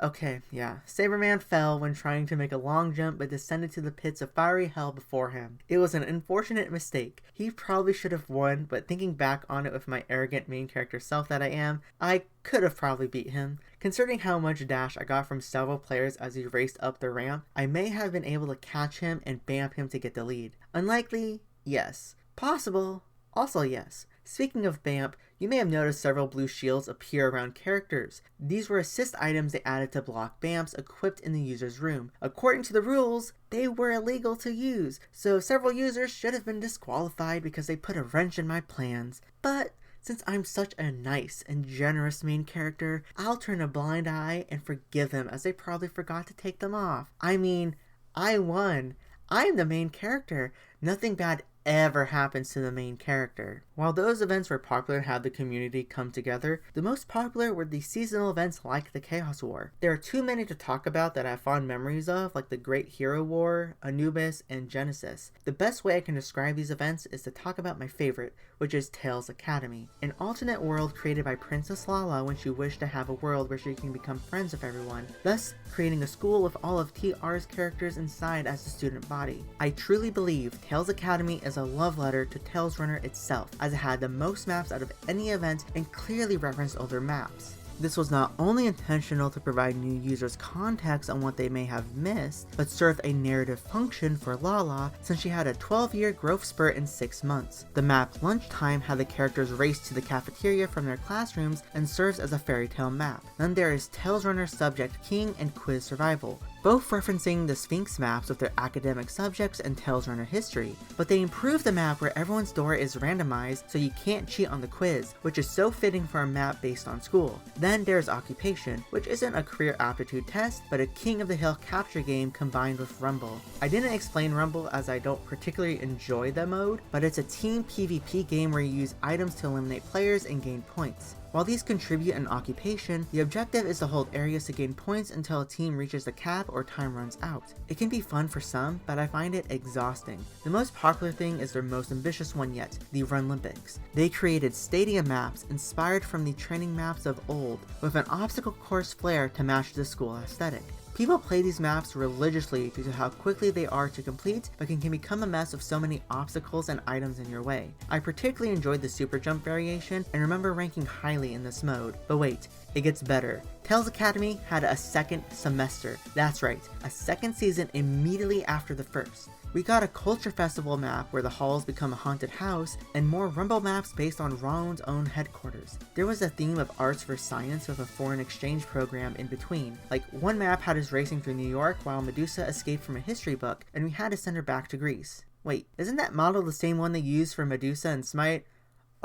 Okay, yeah. Saberman fell when trying to make a long jump but descended to the pits of fiery hell before him. It was an unfortunate mistake. He probably should have won, but thinking back on it with my arrogant main character self that I am, I could have probably beat him. Considering how much dash I got from several players as he raced up the ramp, I may have been able to catch him and bamp him to get the lead. Unlikely? Yes. Possible? Also yes. Speaking of bamp, you may have noticed several blue shields appear around characters. These were assist items they added to block bamps equipped in the user's room. According to the rules, they were illegal to use, so several users should have been disqualified because they put a wrench in my plans. But since I'm such a nice and generous main character, I'll turn a blind eye and forgive them as they probably forgot to take them off. I mean, I won. I'm the main character. Nothing bad ever happens to the main character. While those events were popular and had the community come together, the most popular were the seasonal events like the Chaos War. There are too many to talk about that I have fond memories of, like the Great Hero War, Anubis, and Genesis. The best way I can describe these events is to talk about my favorite, which is Tails Academy, an alternate world created by Princess Lala when she wished to have a world where she can become friends with everyone, thus creating a school with all of TR's characters inside as the student body. I truly believe Tails Academy is a love letter to Tails Runner itself, as it had the most maps out of any event and clearly referenced older maps. This was not only intentional to provide new users context on what they may have missed, but served a narrative function for Lala since she had a 12-year growth spurt in 6 months. The map Lunchtime had the characters race to the cafeteria from their classrooms and serves as a fairy tale map. Then there is Tales Runner Subject King and Quiz Survival, both referencing the Sphinx maps with their academic subjects and Tales Runner history, but they improved the map where everyone's door is randomized so you can't cheat on the quiz, which is so fitting for a map based on school. Then there's Occupation, which isn't a career aptitude test, but a King of the Hill capture game combined with Rumble. I didn't explain Rumble as I don't particularly enjoy the mode, but it's a team PvP game where you use items to eliminate players and gain points. While these contribute in Occupation, the objective is to hold areas to gain points until a team reaches the cap or time runs out. It can be fun for some, but I find it exhausting. The most popular thing is their most ambitious one yet, the Runlympics. They created stadium maps inspired from the training maps of old, with an obstacle course flair to match the school aesthetic. People play these maps religiously due to how quickly they are to complete, but can become a mess with so many obstacles and items in your way. I particularly enjoyed the super jump variation and remember ranking highly in this mode. But wait, it gets better. Tales Academy had a second semester. That's right, a second season immediately after the first. We got a culture festival map where the halls become a haunted house, and more Rumble maps based on Rhaon's own headquarters. There was a theme of arts versus science with a foreign exchange program in between. Like, one map had us racing through New York while Medusa escaped from a history book, and we had to send her back to Greece. Wait, isn't that model the same one they used for Medusa and Smite?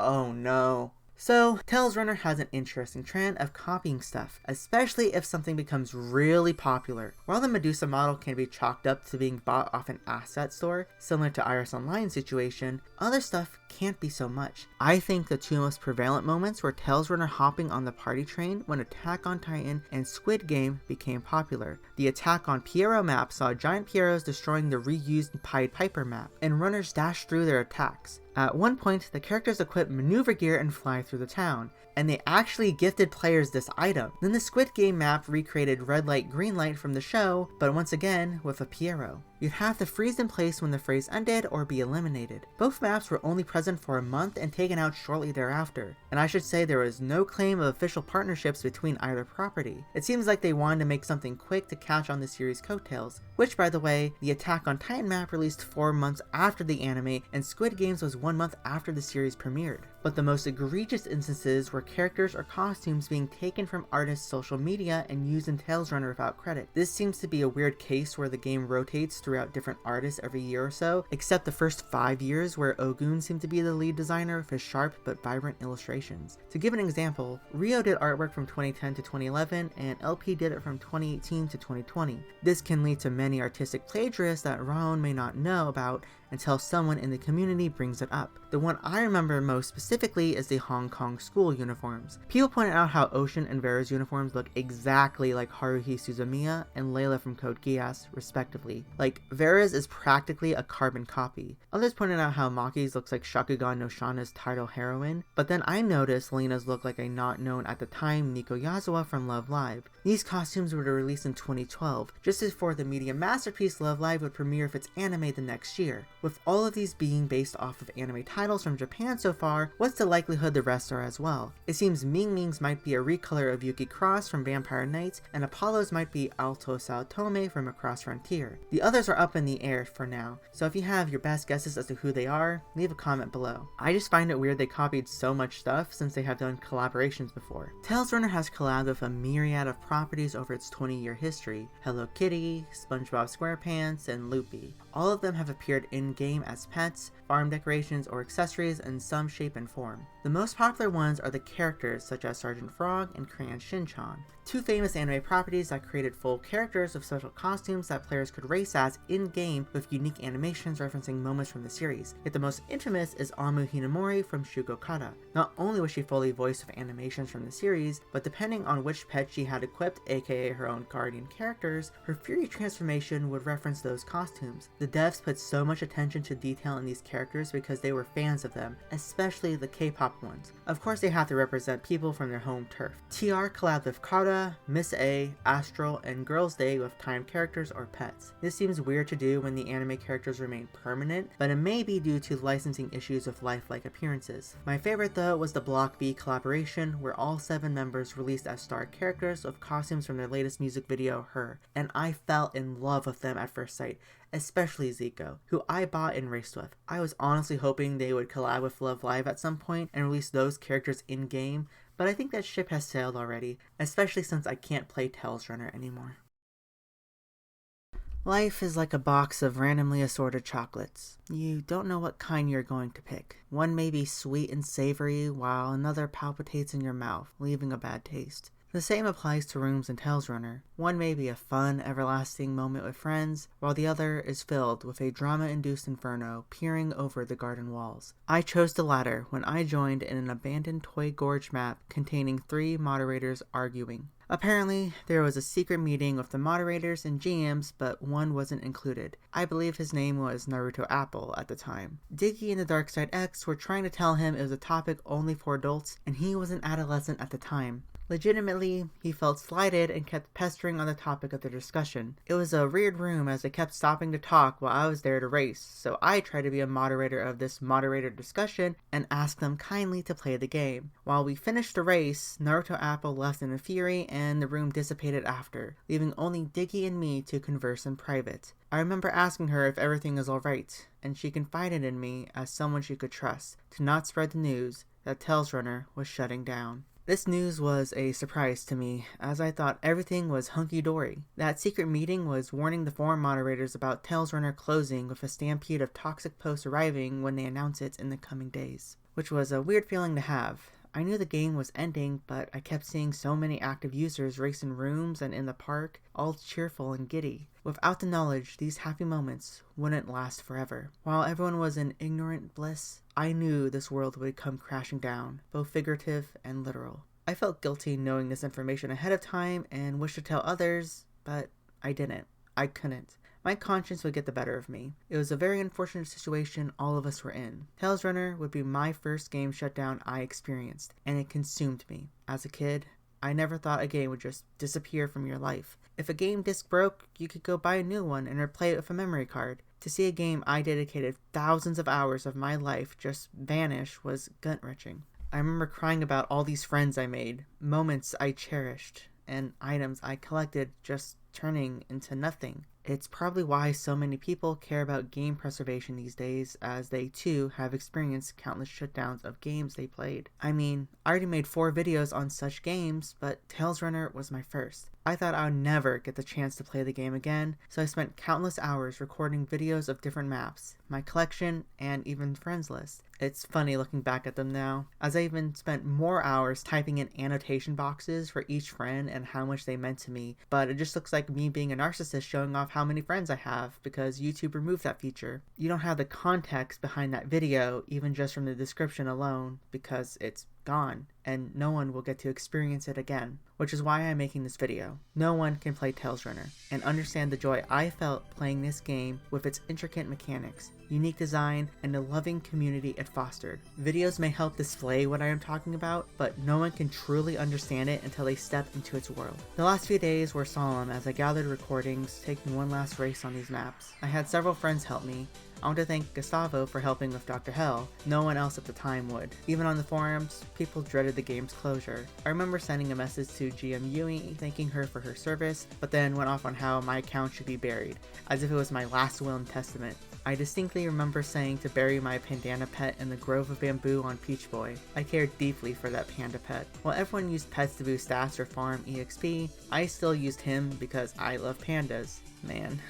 Oh no. So, Tales Runner has an interesting trend of copying stuff, especially if something becomes really popular. While the Medusa model can be chalked up to being bought off an asset store, similar to Iris Online's situation, other stuff can't be so much. I think the two most prevalent moments were Tales Runner hopping on the party train when Attack on Titan and Squid Game became popular. The Attack on Pierrot map saw giant Pierrots destroying the reused Pied Piper map, and runners dashed through their attacks. At one point, the characters equip maneuver gear and fly through the town, and they actually gifted players this item. Then the Squid Game map recreated red light green light from the show, but once again with a Pierrot. You'd have to freeze in place when the phrase ended or be eliminated. Both maps were only present for a month and taken out shortly thereafter, and I should say there was no claim of official partnerships between either property. It seems like they wanted to make something quick to catch on the series' coattails, which, by the way, the Attack on Titan map released 4 months after the anime, and Squid Games was 1 month after the series premiered. But the most egregious instances were characters or costumes being taken from artists' social media and used in Tales Runner without credit. This seems to be a weird case where the game rotates throughout different artists every year or so, except the first 5 years where Ogun seemed to be the lead designer with his sharp but vibrant illustrations. To give an example, Rio did artwork from 2010 to 2011 and LP did it from 2018 to 2020. This can lead to many artistic plagiarists that Rhaon may not know about until someone in the community brings it up. The one I remember most specifically is the Hong Kong school uniforms. People pointed out how Ocean and Vera's uniforms look exactly like Haruhi Suzumiya and Layla from Code Geass, respectively. Like, Vera's is practically a carbon copy. Others pointed out how Maki's looks like Shakugan no Shana's title heroine, but then I noticed Lena's looked like a not known at the time Nico Yazawa from Love Live. These costumes were released in 2012, just before the media masterpiece Love Live would premiere of its anime the next year. With all of these being based off of anime titles from Japan so far, what's the likelihood the rest are as well? It seems Ming Ming's might be a recolor of Yuki Cross from Vampire Knights, and Apollo's might be Alto Sao Tome from Across Frontier. The others are up in the air for now, so if you have your best guesses as to who they are, leave a comment below. I just find it weird they copied so much stuff since they have done collaborations before. Tales Runner has collabed with a myriad of properties over its 20-year history: Hello Kitty, SpongeBob SquarePants, and Loopy. All of them have appeared in-game as pets, farm decorations, or accessories in some shape and form. The most popular ones are the characters such as Sergeant Frog and Crayon Shin-chan, two famous anime properties that created full characters with special costumes that players could race as in-game with unique animations referencing moments from the series. Yet the most infamous is Amu Hinamori from Shugo. Not only was she fully voiced with animations from the series, but depending on which pet she had equipped, aka her own guardian characters, her Fury transformation would reference those costumes. The devs put so much attention attention to detail in these characters because they were fans of them, especially the K-pop ones. Of course they have to represent people from their home turf. TR collabed with Chara, Miss A, Astral, and Girls Day with timed characters or pets. This seems weird to do when the anime characters remain permanent, but it may be due to licensing issues with lifelike appearances. My favorite though was the Block B collaboration, where all 7 members released as star characters with costumes from their latest music video, Her, and I fell in love with them at first sight, especially Zico, who I bought and raced with. I was honestly hoping they would collab with Love Live at some point and release those characters in-game, but I think that ship has sailed already, especially since I can't play Tails Runner anymore. Life is like a box of randomly assorted chocolates. You don't know what kind you're going to pick. One may be sweet and savory, while another palpitates in your mouth, leaving a bad taste. The same applies to rooms in Tails Runner. One may be a fun, everlasting moment with friends, while the other is filled with a drama-induced inferno peering over the garden walls. I chose the latter when I joined in an abandoned Toy Gorge map containing 3 moderators arguing. Apparently, there was a secret meeting with the moderators and GMs, but one wasn't included. I believe his name was Naruto Apple at the time. Diggy and the Darkside X were trying to tell him it was a topic only for adults, and he was an adolescent at the time. Legitimately, he felt slighted and kept pestering on the topic of the discussion. It was a weird room as they kept stopping to talk while I was there to race, so I tried to be a moderator of this moderator discussion and asked them kindly to play the game. While we finished the race, Naruto Apple left in a fury and the room dissipated after, leaving only Diggy and me to converse in private. I remember asking her if everything is alright, and she confided in me as someone she could trust to not spread the news that Tails Runner was shutting down. This news was a surprise to me, as I thought everything was hunky-dory. That secret meeting was warning the forum moderators about Tails Runner closing with a stampede of toxic posts arriving when they announce it in the coming days. Which was a weird feeling to have. I knew the game was ending, but I kept seeing so many active users race in rooms and in the park, all cheerful and giddy. Without the knowledge, these happy moments wouldn't last forever. While everyone was in ignorant bliss, I knew this world would come crashing down, both figurative and literal. I felt guilty knowing this information ahead of time and wished to tell others, but I didn't. I couldn't. My conscience would get the better of me. It was a very unfortunate situation all of us were in. Tails Runner would be my first game shutdown I experienced, and it consumed me. As a kid, I never thought a game would just disappear from your life. If a game disc broke, you could go buy a new one and replay it with a memory card. To see a game I dedicated thousands of hours of my life just vanish was gut-wrenching. I remember crying about all these friends I made, moments I cherished, and items I collected just turning into nothing. It's probably why so many people care about game preservation these days, as they too have experienced countless shutdowns of games they played. I mean, I already made 4 videos on such games, but Tails Runner was my first. I thought I would never get the chance to play the game again, so I spent countless hours recording videos of different maps, my collection, and even friends list. It's funny looking back at them now, as I even spent more hours typing in annotation boxes for each friend and how much they meant to me, but it just looks like me being a narcissist showing off how many friends I have because YouTube removed that feature. You don't have the context behind that video, even just from the description alone, because it's gone, and no one will get to experience it again, which is why I'm making this video. No one can play Tails Runner and understand the joy I felt playing this game with its intricate mechanics, unique design, and the loving community it fostered. Videos may help display what I am talking about, but no one can truly understand it until they step into its world. The last few days were solemn as I gathered recordings, taking one last race on these maps. I had several friends help me. I want to thank Gustavo for helping with Dr. Hell. No one else at the time would. Even on the forums, people dreaded the game's closure. I remember sending a message to GM Yui thanking her for her service, but then went off on how my account should be buried, as if it was my last will and testament. I distinctly remember saying to bury my pandana pet in the grove of bamboo on Peach Boy. I cared deeply for that panda pet. While everyone used pets to boost stats or farm EXP, I still used him because I love pandas. Man,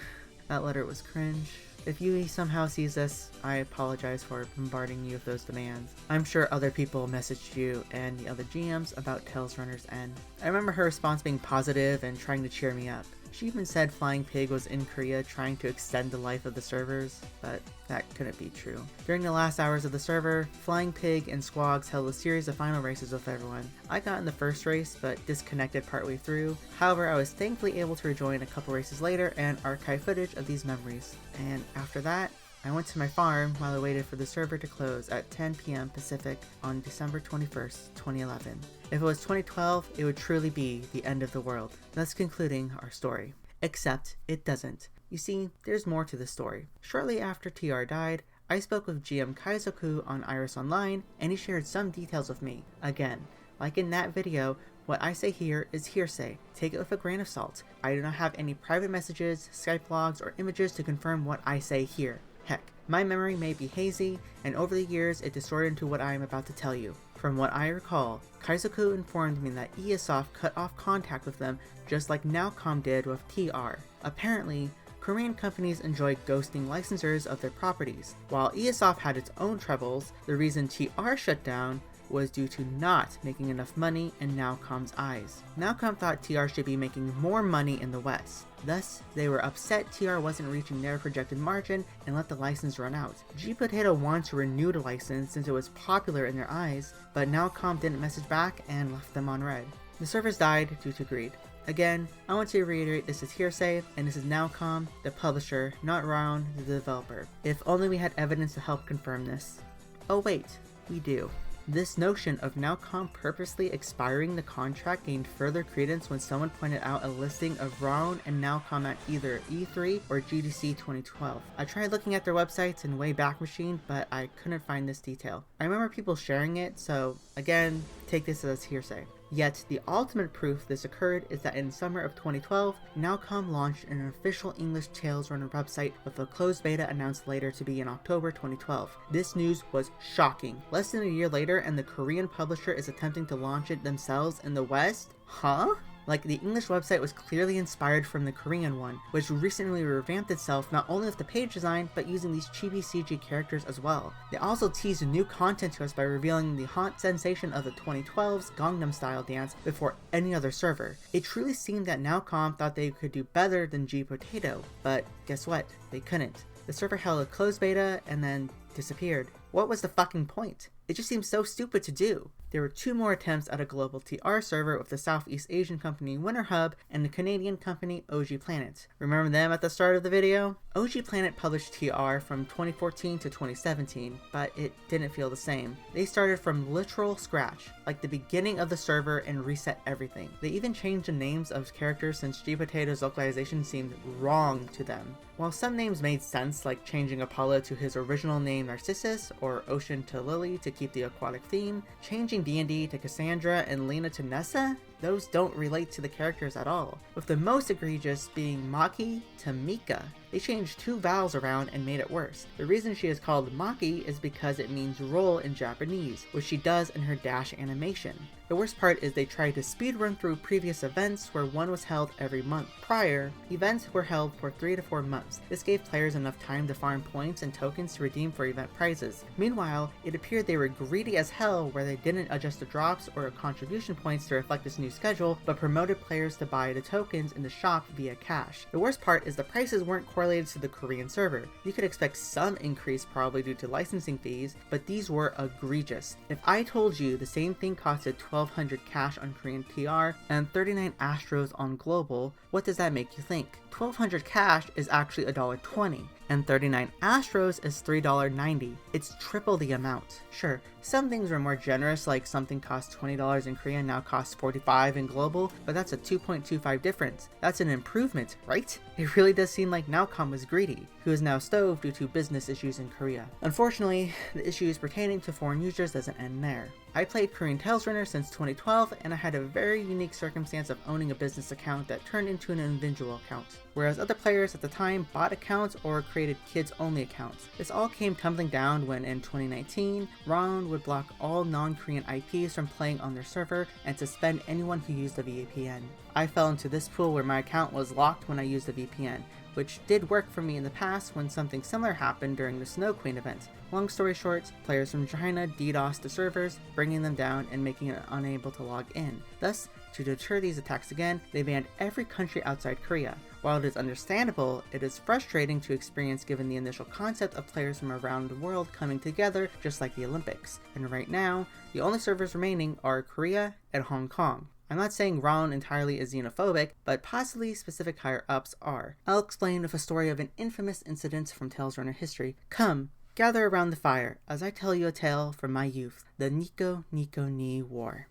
that letter was cringe. If Yui somehow sees this, I apologize for bombarding you with those demands. I'm sure other people messaged you and the other GMs about Tails Runner's end. I remember her response being positive and trying to cheer me up. She even said Flying Pig was in Korea trying to extend the life of the servers, but that couldn't be true. During the last hours of the server, Flying Pig and Squogs held a series of final races with everyone. I got in the first race, but disconnected partway through. However, I was thankfully able to rejoin a couple races later and archive footage of these memories. And after that, I went to my farm while I waited for the server to close at 10 p.m. Pacific on December 21st, 2011. If it was 2012, it would truly be the end of the world, thus concluding our story. Except it doesn't. You see, there's more to the story. Shortly after TR died, I spoke with GM Jaesook on Iris Online, and he shared some details with me. Again, like in that video, what I say here is hearsay. Take it with a grain of salt. I do not have any private messages, Skype logs, or images to confirm what I say here. Heck, my memory may be hazy, and over the years it distorted into what I am about to tell you. From what I recall, Jaesook informed me that Jaesook cut off contact with them just like Nowcom did with TR. Apparently, Korean companies enjoy ghosting licensors of their properties. While Jaesook had its own troubles, the reason TR shut down was due to not making enough money in Nowcom's eyes. Nowcom thought TR should be making more money in the West. Thus, they were upset TR wasn't reaching their projected margin and let the license run out. gPotato wanted to renew the license since it was popular in their eyes, but Nowcom didn't message back and left them on red. The servers died due to greed. Again, I want to reiterate this is hearsay, and this is Nowcom, the publisher, not Rhaon, the developer. If only we had evidence to help confirm this. Oh wait, we do. This notion of Nowcom purposely expiring the contract gained further credence when someone pointed out a listing of Rhaon and Nowcom at either E3 or GDC 2012. I tried looking at their websites in Wayback Machine, but I couldn't find this detail. I remember people sharing it, so again, take this as hearsay. Yet, the ultimate proof this occurred is that in summer of 2012, Nowcom launched an official English Tales Runner website with a closed beta announced later to be in October 2012. This news was shocking. Less than a year later, and the Korean publisher is attempting to launch it themselves in the West? Huh? Like, the English website was clearly inspired from the Korean one, which recently revamped itself not only with the page design, but using these chibi CG characters as well. They also teased new content to us by revealing the hot sensation of the 2012's Gangnam Style dance before any other server. It truly seemed that Nowcom thought they could do better than gPotato, but guess what? They couldn't. The server held a closed beta and then disappeared. What was the fucking point? It just seems so stupid to do. There were 2 more attempts at a global TR server with the Southeast Asian company Winter Hub and the Canadian company OG Planet. Remember them at the start of the video? OG Planet published TR from 2014 to 2017, but it didn't feel the same. They started from literal scratch, like the beginning of the server, and reset everything. They even changed the names of characters since gPotato's localization seemed wrong to them. While some names made sense, like changing Apollo to his original name Narcissus, or Ocean to Lily to keep the aquatic theme, changing D&D to Cassandra and Lena to Nessa, those don't relate to the characters at all, with the most egregious being Maki to Mika. They changed 2 vowels around and made it worse. The reason she is called Maki is because it means roll in Japanese, which she does in her dash animation. The worst part is they tried to speedrun through previous events where one was held every month. Prior, events were held for 3 to 4 months. This gave players enough time to farm points and tokens to redeem for event prizes. Meanwhile, it appeared they were greedy as hell where they didn't adjust the drops or contribution points to reflect this new schedule, but promoted players to buy the tokens in the shop via cash. The worst part is the prices weren't correlated to the Korean server. You could expect some increase probably due to licensing fees, but these were egregious. If I told you the same thing costed 1200 cash on Korean TR and 39 Astros on Global, what does that make you think? 1200 cash is actually $1.20, and 39 Astros is $3.90. It's triple the amount. Sure, some things were more generous, like something cost $20 in Korea and now costs $45 in Global, but that's a 2.25 difference. That's an improvement, right? It really does seem like Nowcom was greedy, who is now stove due to business issues in Korea. Unfortunately, the issues pertaining to foreign users doesn't end there. I played Korean Tales Runner since 2012, and I had a very unique circumstance of owning a business account that turned into an individual account, whereas other players at the time bought accounts or created kids-only accounts. This all came tumbling down when, in 2019, Rhaon would block all non-Korean IPs from playing on their server and suspend anyone who used a VPN. I fell into this pool where my account was locked when I used a VPN, which did work for me in the past when something similar happened during the Snow Queen event. Long story short, players from China DDoSed the servers, bringing them down and making it unable to log in. Thus, to deter these attacks again, they banned every country outside Korea. While it is understandable, it is frustrating to experience given the initial concept of players from around the world coming together just like the Olympics. And right now, the only servers remaining are Korea and Hong Kong. I'm not saying Rhaon entirely is xenophobic, but possibly specific higher-ups are. I'll explain with a story of an infamous incident from Tales Runner history. Come, gather around the fire as I tell you a tale from my youth, the Nico ni War.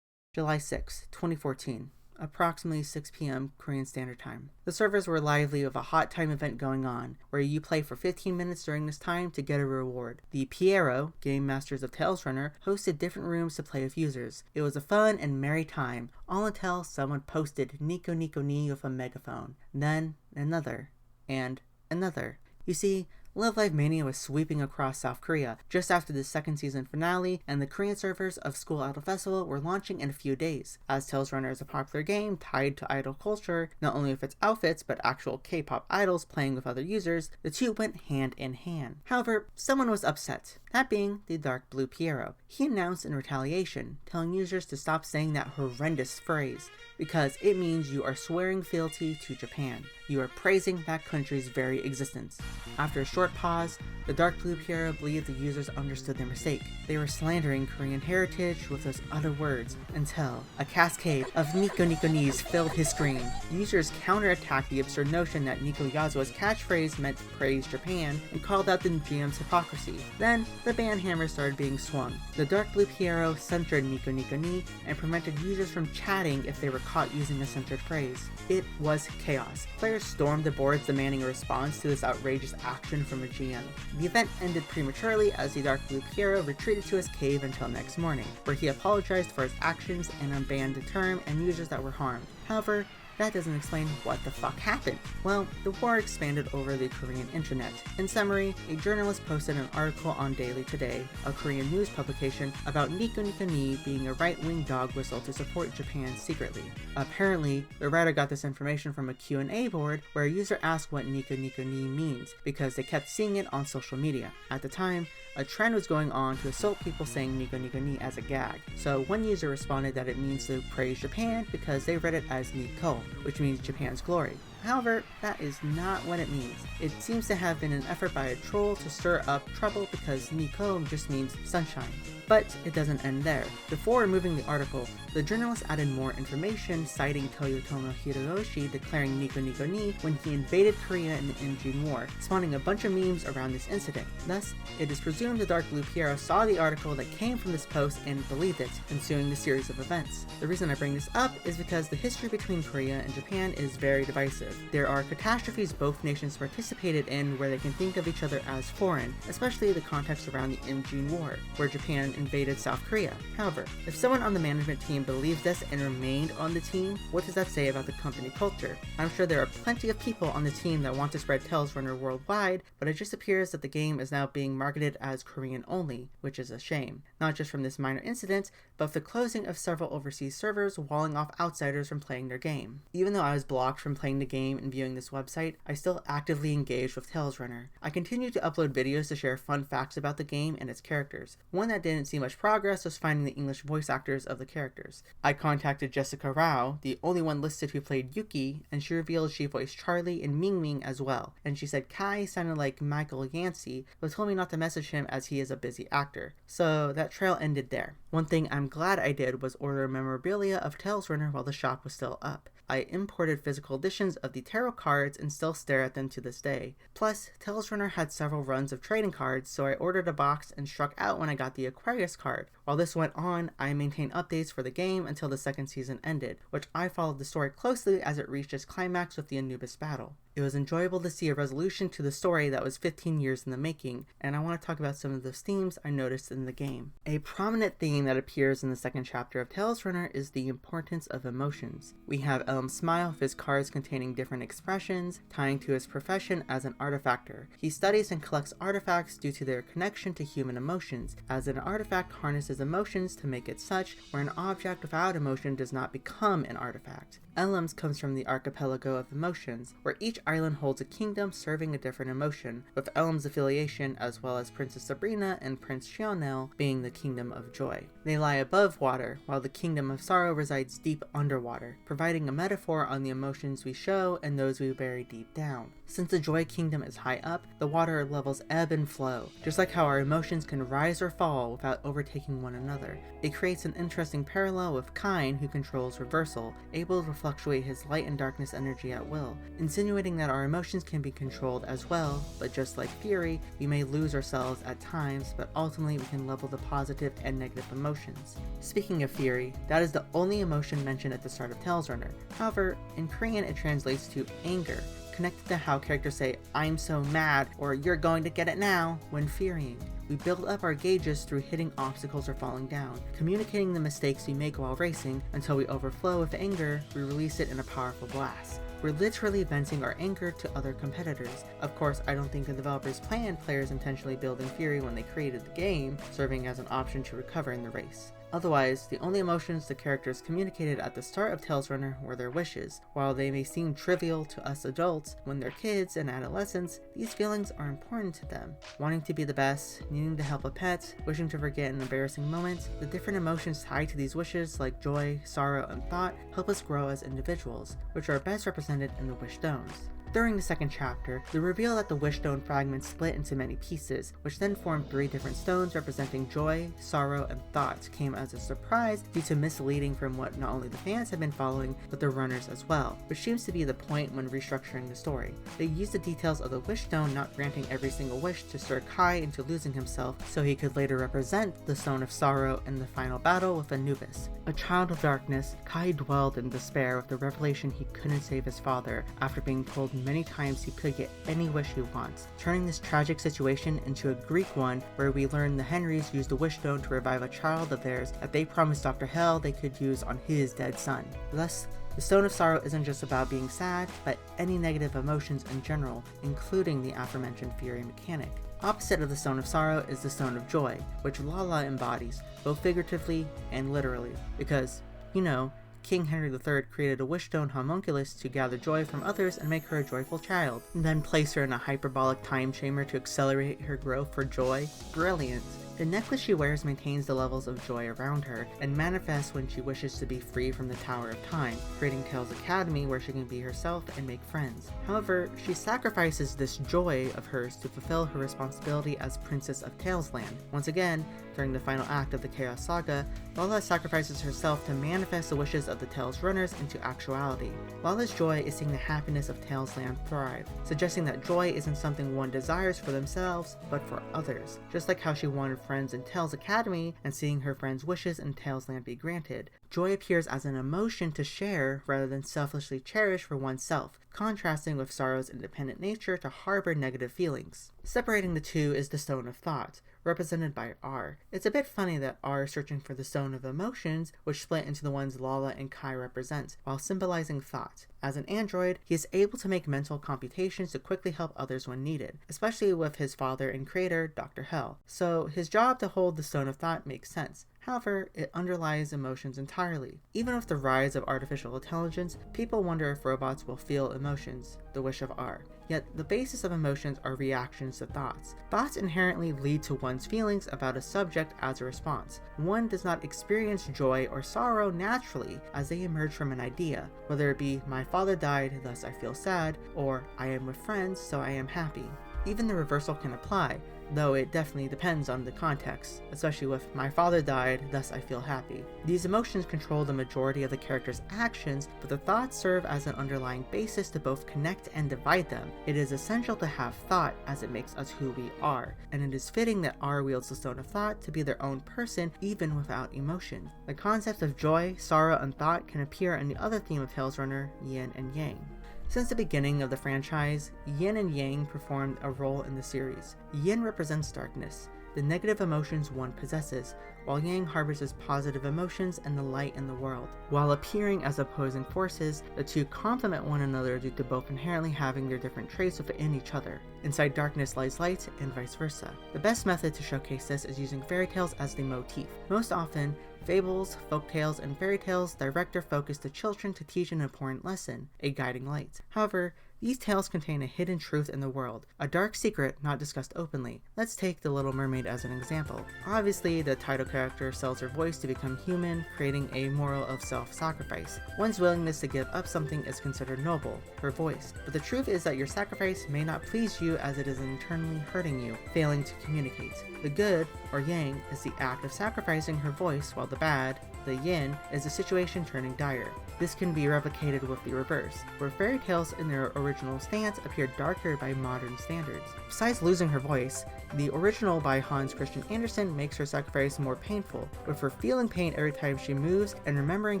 July 6, 2014. Approximately 6 p.m. Korean Standard Time. The servers were lively with a hot time event going on, where you play for 15 minutes during this time to get a reward. The Piero, Game Masters of Tales Runner, hosted different rooms to play with users. It was a fun and merry time, all until someone posted Nico ni with a megaphone. Then another, and another. You see, Live Live Mania was sweeping across South Korea just after the second season finale, and the Korean servers of School Idol Festival were launching in a few days. As Tales Runner is a popular game tied to idol culture, not only with its outfits but actual K-pop idols playing with other users, the two went hand in hand. However, someone was upset, that being the Dark Blue Piero. He announced in retaliation, telling users to stop saying that horrendous phrase, because it means you are swearing fealty to Japan. You are praising that country's very existence. After a short pause, the Dark Blue Piero believed the users understood their mistake. They were slandering Korean heritage with those other words until a cascade of Nico Ni's filled his screen. Users counterattacked the absurd notion that Nico Yasuo's catchphrase meant to praise Japan and called out the GM's hypocrisy. Then, the ban hammer started being swung. The Dark Blue Piero censored Nico Ni and prevented users from chatting if they were caught using a censored phrase. It was chaos. Players stormed the boards demanding a response to this outrageous action from a GM. The event ended prematurely as the Dark Blue Piero retreated to his cave until next morning, where he apologized for his actions and unbanned the term and users that were harmed. However, that doesn't explain what the fuck happened. Well, the war expanded over the Korean internet. In summary, a journalist posted an article on Daily Today, a Korean news publication, about Nico Ni being a right-wing dog whistle to support Japan secretly. Apparently, the writer got this information from a Q&A board where a user asked what Nico Ni means, because they kept seeing it on social media. At the time, a trend was going on to assault people saying Nico Ni as a gag. So one user responded that it means to praise Japan because they read it as Nico, which means Japan's glory. However, that is not what it means. It seems to have been an effort by a troll to stir up trouble because Nico just means sunshine. But it doesn't end there. Before removing the article, the journalist added more information, citing Toyotomo Hiroyoshi declaring Nico Ni when he invaded Korea in the Imjin War, spawning a bunch of memes around this incident. Thus, it is presumed the Dark Blue Piero saw the article that came from this post and believed it, ensuing the series of events. The reason I bring this up is because the history between Korea and Japan is very divisive. There are catastrophes both nations participated in where they can think of each other as foreign, especially the context around the Imjin War, where Japan invaded South Korea. However, if someone on the management team believes this and remained on the team, what does that say about the company culture? I'm sure there are plenty of people on the team that want to spread Tales Runner worldwide, but it just appears that the game is now being marketed as Korean only, which is a shame. Not just from this minor incident, but the closing of several overseas servers walling off outsiders from playing their game. Even though I was blocked from playing the game and viewing this website, I still actively engaged with Tales Runner. I continue to upload videos to share fun facts about the game and its characters. One that didn't see much progress was finding the English voice actors of the characters. I contacted Jessica Rao, the only one listed who played Yuki, and she revealed she voiced Charlie and Ming Ming as well, and she said Kai sounded like Michael Yancey, but told me not to message him as he is a busy actor. So that trail ended there. One thing I'm glad I did was order memorabilia of Tales Runner while the shop was still up. I imported physical editions of the tarot cards and still stare at them to this day. Plus, Tales Runner had several runs of trading cards, so I ordered a box and struck out when I got the Aquarius card. While this went on, I maintained updates for the game until the second season ended, which I followed the story closely as it reached its climax with the Anubis battle. It was enjoyable to see a resolution to the story that was 15 years in the making, and I want to talk about some of those themes I noticed in the game. A prominent theme that appears in the second chapter of Tales Runner is the importance of emotions. We have Elm's smile with his cards containing different expressions, tying to his profession as an artifactor. He studies and collects artifacts due to their connection to human emotions, as an artifact harnesses emotions to make it such, where an object without emotion does not become an artifact. Elm's comes from the archipelago of emotions, where each island holds a kingdom serving a different emotion, with Elm's affiliation as well as Princess Sabrina and Prince Shionel being the kingdom of joy. They lie above water, while the kingdom of sorrow resides deep underwater, providing a metaphor on the emotions we show and those we bury deep down. Since the joy kingdom is high up, the water levels ebb and flow, just like how our emotions can rise or fall without overtaking one another. It creates an interesting parallel with Kain, who controls reversal, able to fluctuate his light and darkness energy at will, insinuating that our emotions can be controlled as well, but just like Fury, we may lose ourselves at times, but ultimately we can level the positive and negative emotions. Speaking of Fury, that is the only emotion mentioned at the start of Tales Runner. However, in Korean it translates to anger, connected to how characters say, "I'm so mad," or "you're going to get it now," when furying. We build up our gauges through hitting obstacles or falling down, communicating the mistakes we make while racing. Until we overflow with anger, we release it in a powerful blast. We're literally venting our anger to other competitors. Of course, I don't think the developers planned players intentionally building fury when they created the game, serving as an option to recover in the race. Otherwise, the only emotions the characters communicated at the start of Tales Runner were their wishes. While they may seem trivial to us adults, when they're kids and adolescents, these feelings are important to them. Wanting to be the best, needing to help a pet, wishing to forget an embarrassing moment, the different emotions tied to these wishes like joy, sorrow, and thought help us grow as individuals, which are best represented in the wish stones. During the second chapter, the reveal that the wish stone fragments split into many pieces, which then formed 3 different stones representing joy, sorrow, and thought, came as a surprise due to misleading from what not only the fans had been following, but the runners as well, which seems to be the point when restructuring the story. They used the details of the wish stone not granting every single wish to stir Kai into losing himself, so he could later represent the stone of sorrow in the final battle with Anubis. A child of darkness, Kai dwelled in despair with the revelation he couldn't save his father after being told many times he could get any wish he wants, turning this tragic situation into a Greek one where we learn the Henrys used the wish stone to revive a child of theirs that they promised Dr. Hell they could use on his dead son. Thus, the Stone of Sorrow isn't just about being sad, but any negative emotions in general, including the aforementioned fury mechanic. Opposite of the Stone of Sorrow is the Stone of Joy, which Lala embodies, both figuratively and literally, because, you know, King Henry III created a wish stone homunculus to gather joy from others and make her a joyful child, and then place her in a hyperbolic time chamber to accelerate her growth for joy. Brilliant. The necklace she wears maintains the levels of joy around her, and manifests when she wishes to be free from the Tower of Time, creating Tales Academy where she can be herself and make friends. However, she sacrifices this joy of hers to fulfill her responsibility as Princess of Talesland. Once again, during the final act of the Chaos Saga, Lala sacrifices herself to manifest the wishes of the Tales runners into actuality. Lala's joy is seeing the happiness of Talesland thrive, suggesting that joy isn't something one desires for themselves, but for others. Just like how she wanted friends in Tales Academy and seeing her friends' wishes in Talesland be granted, joy appears as an emotion to share rather than selfishly cherish for oneself, contrasting with sorrow's independent nature to harbor negative feelings. Separating the two is the Stone of Thought, represented by R. It's a bit funny that R is searching for the Stone of Emotions, which split into the ones Lala and Kai represent, while symbolizing thought. As an android, he is able to make mental computations to quickly help others when needed, especially with his father and creator, Dr. Hell. So his job to hold the Stone of Thought makes sense. However, it underlies emotions entirely. Even with the rise of artificial intelligence, people wonder if robots will feel emotions, the wish of R. Yet, the basis of emotions are reactions to thoughts. Thoughts inherently lead to one's feelings about a subject as a response. One does not experience joy or sorrow naturally as they emerge from an idea, whether it be "my father died, thus I feel sad," or "I am with friends, so I am happy." Even the reversal can apply, though it definitely depends on the context, especially with "my father died, thus I feel happy." These emotions control the majority of the character's actions, but the thoughts serve as an underlying basis to both connect and divide them. It is essential to have thought as it makes us who we are, and it is fitting that R wields the Stone of Thought to be their own person even without emotion. The concepts of joy, sorrow, and thought can appear in the other theme of Tales Runner, Yin and Yang. Since the beginning of the franchise, Yin and Yang performed a role in the series. Yin represents darkness, the negative emotions one possesses, while Yang harbors his positive emotions and the light in the world. While appearing as opposing forces, the two complement one another due to both inherently having their different traits within each other. Inside darkness lies light, and vice versa. The best method to showcase this is using fairy tales as the motif. Most often, fables, folktales, and fairy tales direct their focus to children to teach an important lesson, a guiding light. However, These tales contain a hidden truth in the world, a dark secret not discussed openly. Let's take The Little Mermaid as an example. Obviously, the title character sells her voice to become human, creating a moral of self-sacrifice. One's willingness to give up something is considered noble, her voice. But the truth is that your sacrifice may not please you as it is internally hurting you, failing to communicate. The good, or yang, is the act of sacrificing her voice, while the bad, the yin, is the situation turning dire. This can be replicated with the reverse, where fairy tales in their original stance appear darker by modern standards. Besides losing her voice, the original by Hans Christian Andersen makes her sacrifice more painful, with her feeling pain every time she moves and remembering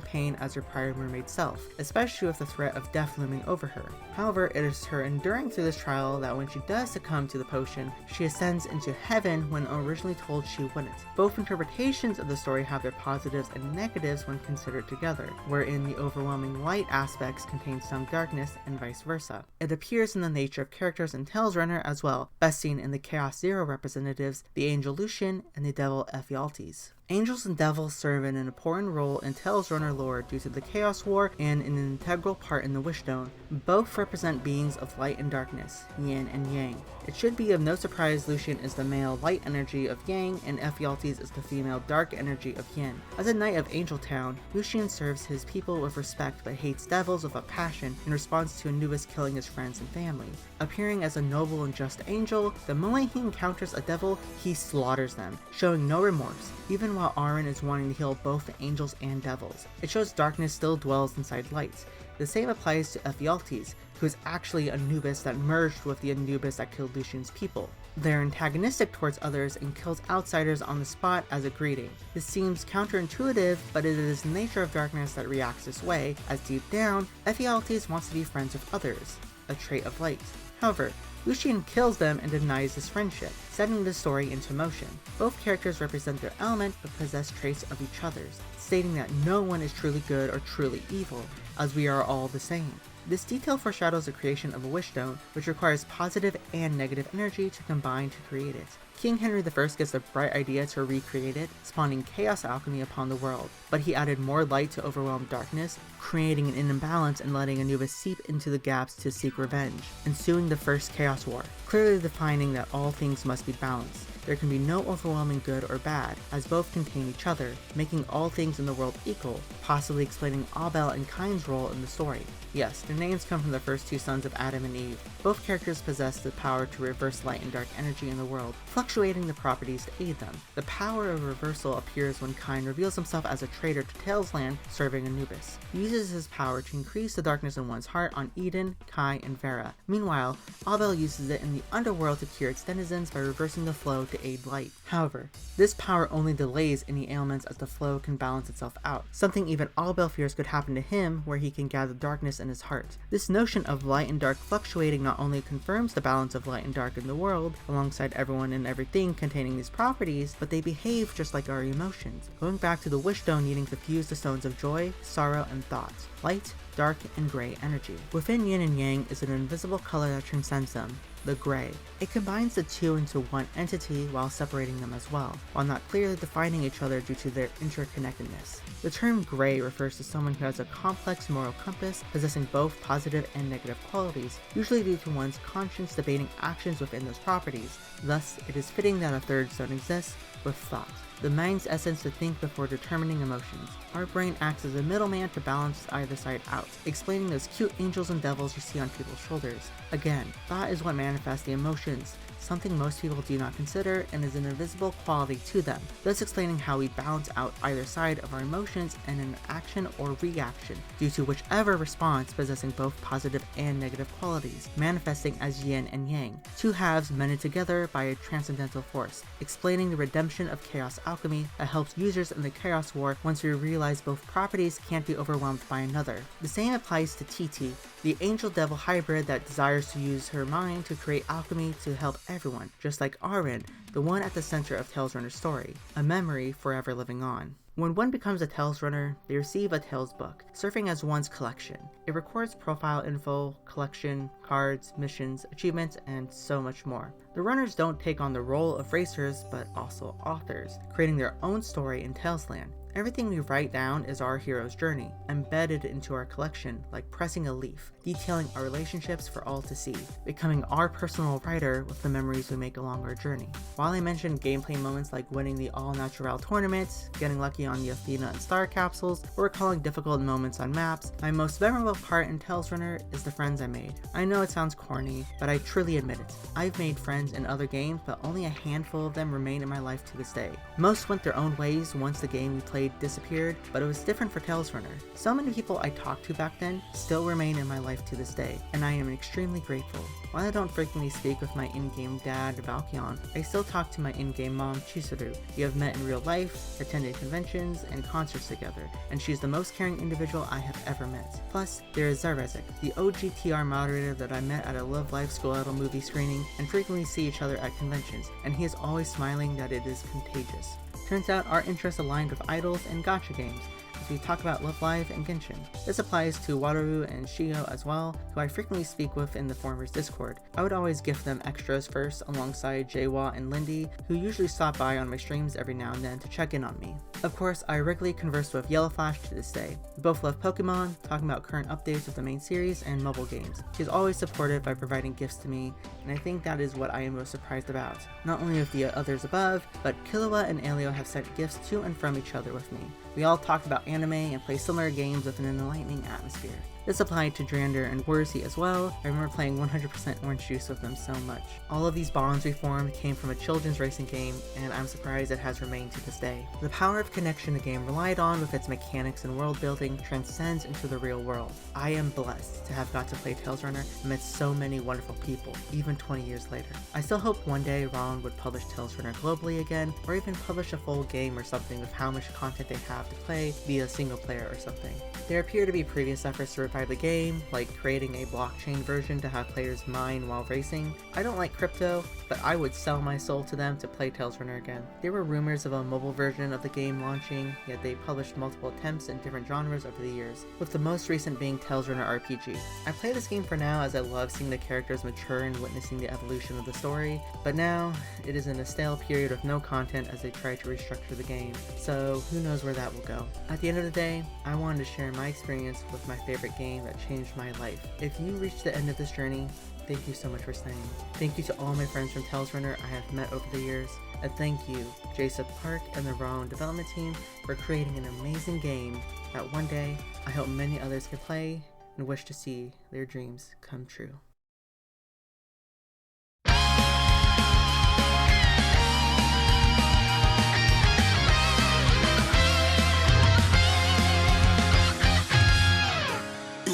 pain as her prior mermaid self, especially with the threat of death looming over her. However, it is her enduring through this trial that when she does succumb to the potion, she ascends into heaven when originally told she wouldn't. Both interpretations of the story have their positives and negatives when considered together, wherein the overwhelming light aspects contain some darkness and vice versa. It appears in the nature of characters in Tales Runner as well, best seen in the Chaos Zero representatives, the Angel Lucian and the Devil Ephialtes. Angels and devils serve an important role in Tales Runner lore due to the Chaos War and an integral part in the Wishstone. Both represent beings of light and darkness, yin and yang. It should be of no surprise Lucian is the male light energy of yang and Ephialtes is the female dark energy of yin. As a knight of Angel Town, Lucian serves his people with respect but hates devils with a passion in response to Anubis killing his friends and family. Appearing as a noble and just angel, the moment he encounters a devil, he slaughters them, showing no remorse, even while Aaron is wanting to heal both the angels and devils. It shows darkness still dwells inside light. The same applies to Ephialtes, who is actually Anubis that merged with the Anubis that killed Lucian's people. They're antagonistic towards others and kills outsiders on the spot as a greeting. This seems counterintuitive, but it is the nature of darkness that reacts this way, as deep down, Ephialtes wants to be friends with others, a trait of light. However, Lucian kills them and denies this friendship, setting the story into motion. Both characters represent their element but possess traits of each other's, stating that no one is truly good or truly evil, as we are all the same. This detail foreshadows the creation of a Wishstone, which requires positive and negative energy to combine to create it. King Henry I gets the bright idea to recreate it, spawning chaos alchemy upon the world, but he added more light to overwhelm darkness, creating an imbalance and letting Anubis seep into the gaps to seek revenge, ensuing the First Chaos War, clearly defining that all things must be balanced. There can be no overwhelming good or bad, as both contain each other, making all things in the world equal, possibly explaining Abel and Cain's role in the story. Yes, their names come from the first two sons of Adam and Eve. Both characters possess the power to reverse light and dark energy in the world, fluctuating the properties to aid them. The power of reversal appears when Cain reveals himself as a traitor to Tails Land, serving Anubis. He uses his power to increase the darkness in one's heart on Eden, Kai, and Vera. Meanwhile, Abel uses it in the underworld to cure its denizens by reversing the flow to aid light. However, this power only delays any ailments as the flow can balance itself out, something even Abel fears could happen to him where he can gather darkness in his heart. This notion of light and dark fluctuating not only confirms the balance of light and dark in the world, alongside everyone and everything containing these properties, but they behave just like our emotions, going back to the Wishstone needing to fuse the stones of joy, sorrow, and thought. Light, dark, and gray energy. Within yin and yang is an invisible color that transcends them, the gray. It combines the two into one entity while separating them as well, while not clearly defining each other due to their interconnectedness. The term gray refers to someone who has a complex moral compass possessing both positive and negative qualities, usually due to one's conscience debating actions within those properties. Thus, it is fitting that a third zone exists, with thought, the mind's essence to think before determining emotions. Our brain acts as a middleman to balance either side out, explaining those cute angels and devils you see on people's shoulders. Again, thought is what manifests the emotions, something most people do not consider and is an invisible quality to them, thus explaining how we balance out either side of our emotions in an action or reaction, due to whichever response possessing both positive and negative qualities, manifesting as yin and yang, two halves mended together by a transcendental force, explaining the redemption of chaos alchemy that helps users in the Chaos War once we realize both properties can't be overwhelmed by another. The same applies to TT, the angel-devil hybrid that desires to use her mind to create alchemy to help everyone, just like Aaron, the one at the center of Tales Runner's story, a memory forever living on. When one becomes a Tales Runner, they receive a Tales book, serving as one's collection. It records profile info, collection, cards, missions, achievements, and so much more. The runners don't take on the role of racers, but also authors, creating their own story in Tales Land. Everything we write down is our hero's journey, embedded into our collection like pressing a leaf, detailing our relationships for all to see, becoming our personal writer with the memories we make along our journey. While I mentioned gameplay moments like winning the Naturel Tournament, getting lucky on the Athena and Star capsules, or recalling difficult moments on maps, my most memorable part in Tales Runner is the friends I made. I know it sounds corny, but I truly admit it. I've made friends in other games, but only a handful of them remain in my life to this day. Most went their own ways once the game we played disappeared, but it was different for Tales Runner. So many people I talked to back then still remain in my life to this day, and I am extremely grateful. While I don't frequently speak with my in-game dad, Valkion, I still talk to my in-game mom, Chizuru. We have met in real life, attended conventions, and concerts together, and she's the most caring individual I have ever met. Plus, there is Jaesook, the OGTR moderator that I met at a Love Live School Idol movie screening and frequently see each other at conventions, and he is always smiling that it is contagious. Turns out our interests aligned with idols and gacha games, as we talk about Love Live and Genshin. This applies to Wataru and Shugo as well, who I frequently speak with in the former's Discord. I would always gift them extras first alongside Jaewa and Lindy, who usually stop by on my streams every now and then to check in on me. Of course, I regularly converse with Yellowflash to this day. We both love Pokemon, talking about current updates of the main series and mobile games. She's always supportive by providing gifts to me, and I think that is what I am most surprised about. Not only with the others above, but Killua and Alio have sent gifts to and from each other with me. We all talk about anime and play similar games with an enlightening atmosphere. This applied to Drander and Worsey as well. I remember playing 100% Orange Juice with them so much. All of these bonds we formed came from a children's racing game, and I'm surprised it has remained to this day. The power of connection the game relied on with its mechanics and world building transcends into the real world. I am blessed to have got to play Tales Runner amidst so many wonderful people, even 20 years later. I still hope one day Rhaon would publish Tales Runner globally again, or even publish a full game or something with how much content they have to play via single player or something. There appear to be previous efforts to revive the game, like creating a blockchain version to have players mine while racing. I don't like crypto, but I would sell my soul to them to play Tales Runner again. There were rumors of a mobile version of the game launching, yet they published multiple attempts in different genres over the years, with the most recent being Tales Runner RPG. I play this game for now as I love seeing the characters mature and witnessing the evolution of the story, but now it is in a stale period of no content as they try to restructure the game, so who knows where that will go. At the end of the day, I wanted to share my experience with my favorite game that changed my life. If you reached the end of this journey, thank you so much for staying. Thank you to all my friends from Tales Runner I have met over the years, and thank you, Jaesook Park and the Rhaon development team, for creating an amazing game that one day I hope many others can play and wish to see their dreams come true.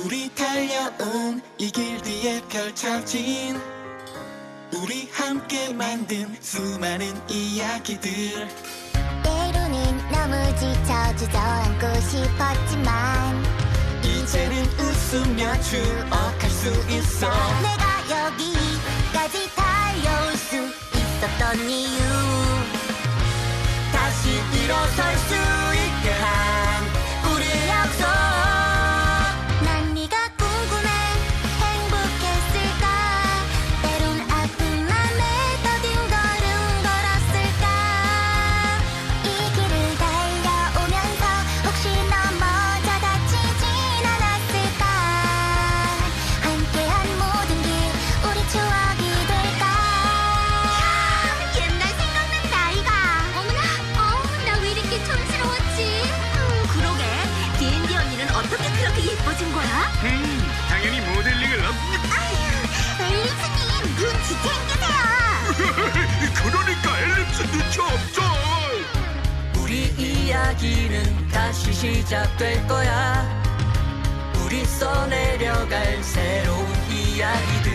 우리 달려온 이 길 뒤에 펼쳐진 우리 함께 만든 수많은 이야기들 때로는 너무 지쳐 주저앉고 싶었지만 이제는 웃으며 추억할 수 있어 내가 여기까지 달려올 수 있었던 이유 다시 일어설 수 있게 한 우리의 약속 난 네가 궁금해 행복했을까 때론 아픈 맘에 더딘 걸음 걸었을까 이 길을 달려오면서 혹시 넘어져 다치진 않았을까 함께한 모든 길 우리 추억이 될까 옛날 생각난다 이가 어머나 나 왜 이렇게 촌스러웠지 그러게 D&D 언니는 어떻게 그렇게 예뻐진 거야? 당연히 모델링을 엘립스님 눈치 챙기세요 그러니까 엘립스 눈치 없어 우리 이야기는 다시 시작될 거야 우리 써내려갈 새로운 이야기들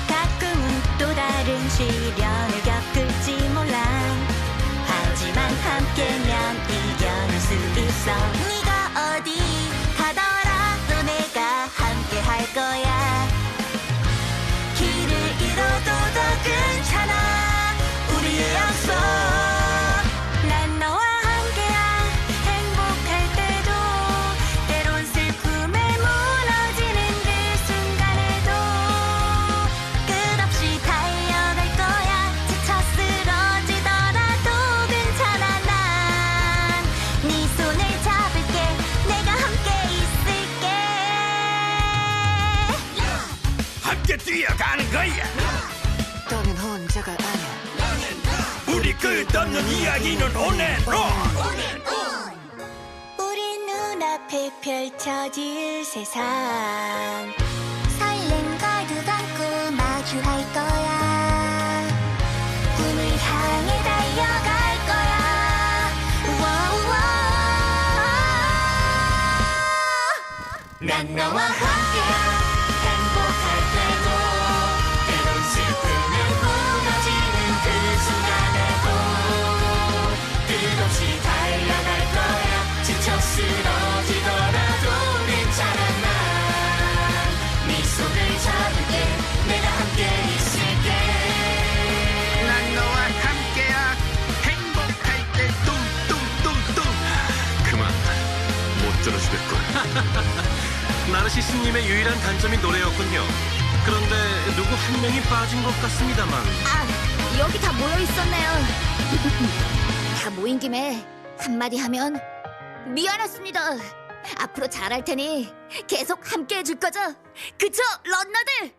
가끔은 또 다른 시련을 겪을지 몰라 하지만 함께면 이겨낼 수 있어 네가 어디 가더라도 내가 함께 할 거야 길을 잃어도 더 괜찮아 우리의 약속 난 너와 함께야 행복할 때도 때론 슬픔에 무너지는 그 순간에도 끝없이 달려갈 거야 지쳐 쓰러지더라도 괜찮아 난 뛰어가는 거야. 너는 혼자가 아니야. 우리 끝없는 이야기는 온앤온. 우리 눈앞에 펼쳐질 세상 설렘과 두감고 마주할 거야 꿈을 향해 달려갈 거야 우와우와 난 너와 함께야 행복할 때도 때론 슬픔에 무너지는 그 순간에도 끝없이 달려갈 거야 지쳐 쓰러지더라도 괜찮아 난 미소를 잡을게 내가 함께 있을게 난 너와 함께야. 행복할 때 뚱뚱뚱뚱. 그만 못 들어주겠군. 나르시스님의 유일한 단점이 노래였군요. 그런데 누구 한 명이 빠진 것 같습니다만. 아 여기 다 모여 있었네요 다 모인 김에 한마디 하면 미안했습니다 앞으로 잘할 테니 계속 함께 해줄 거죠? 그쵸 런너들?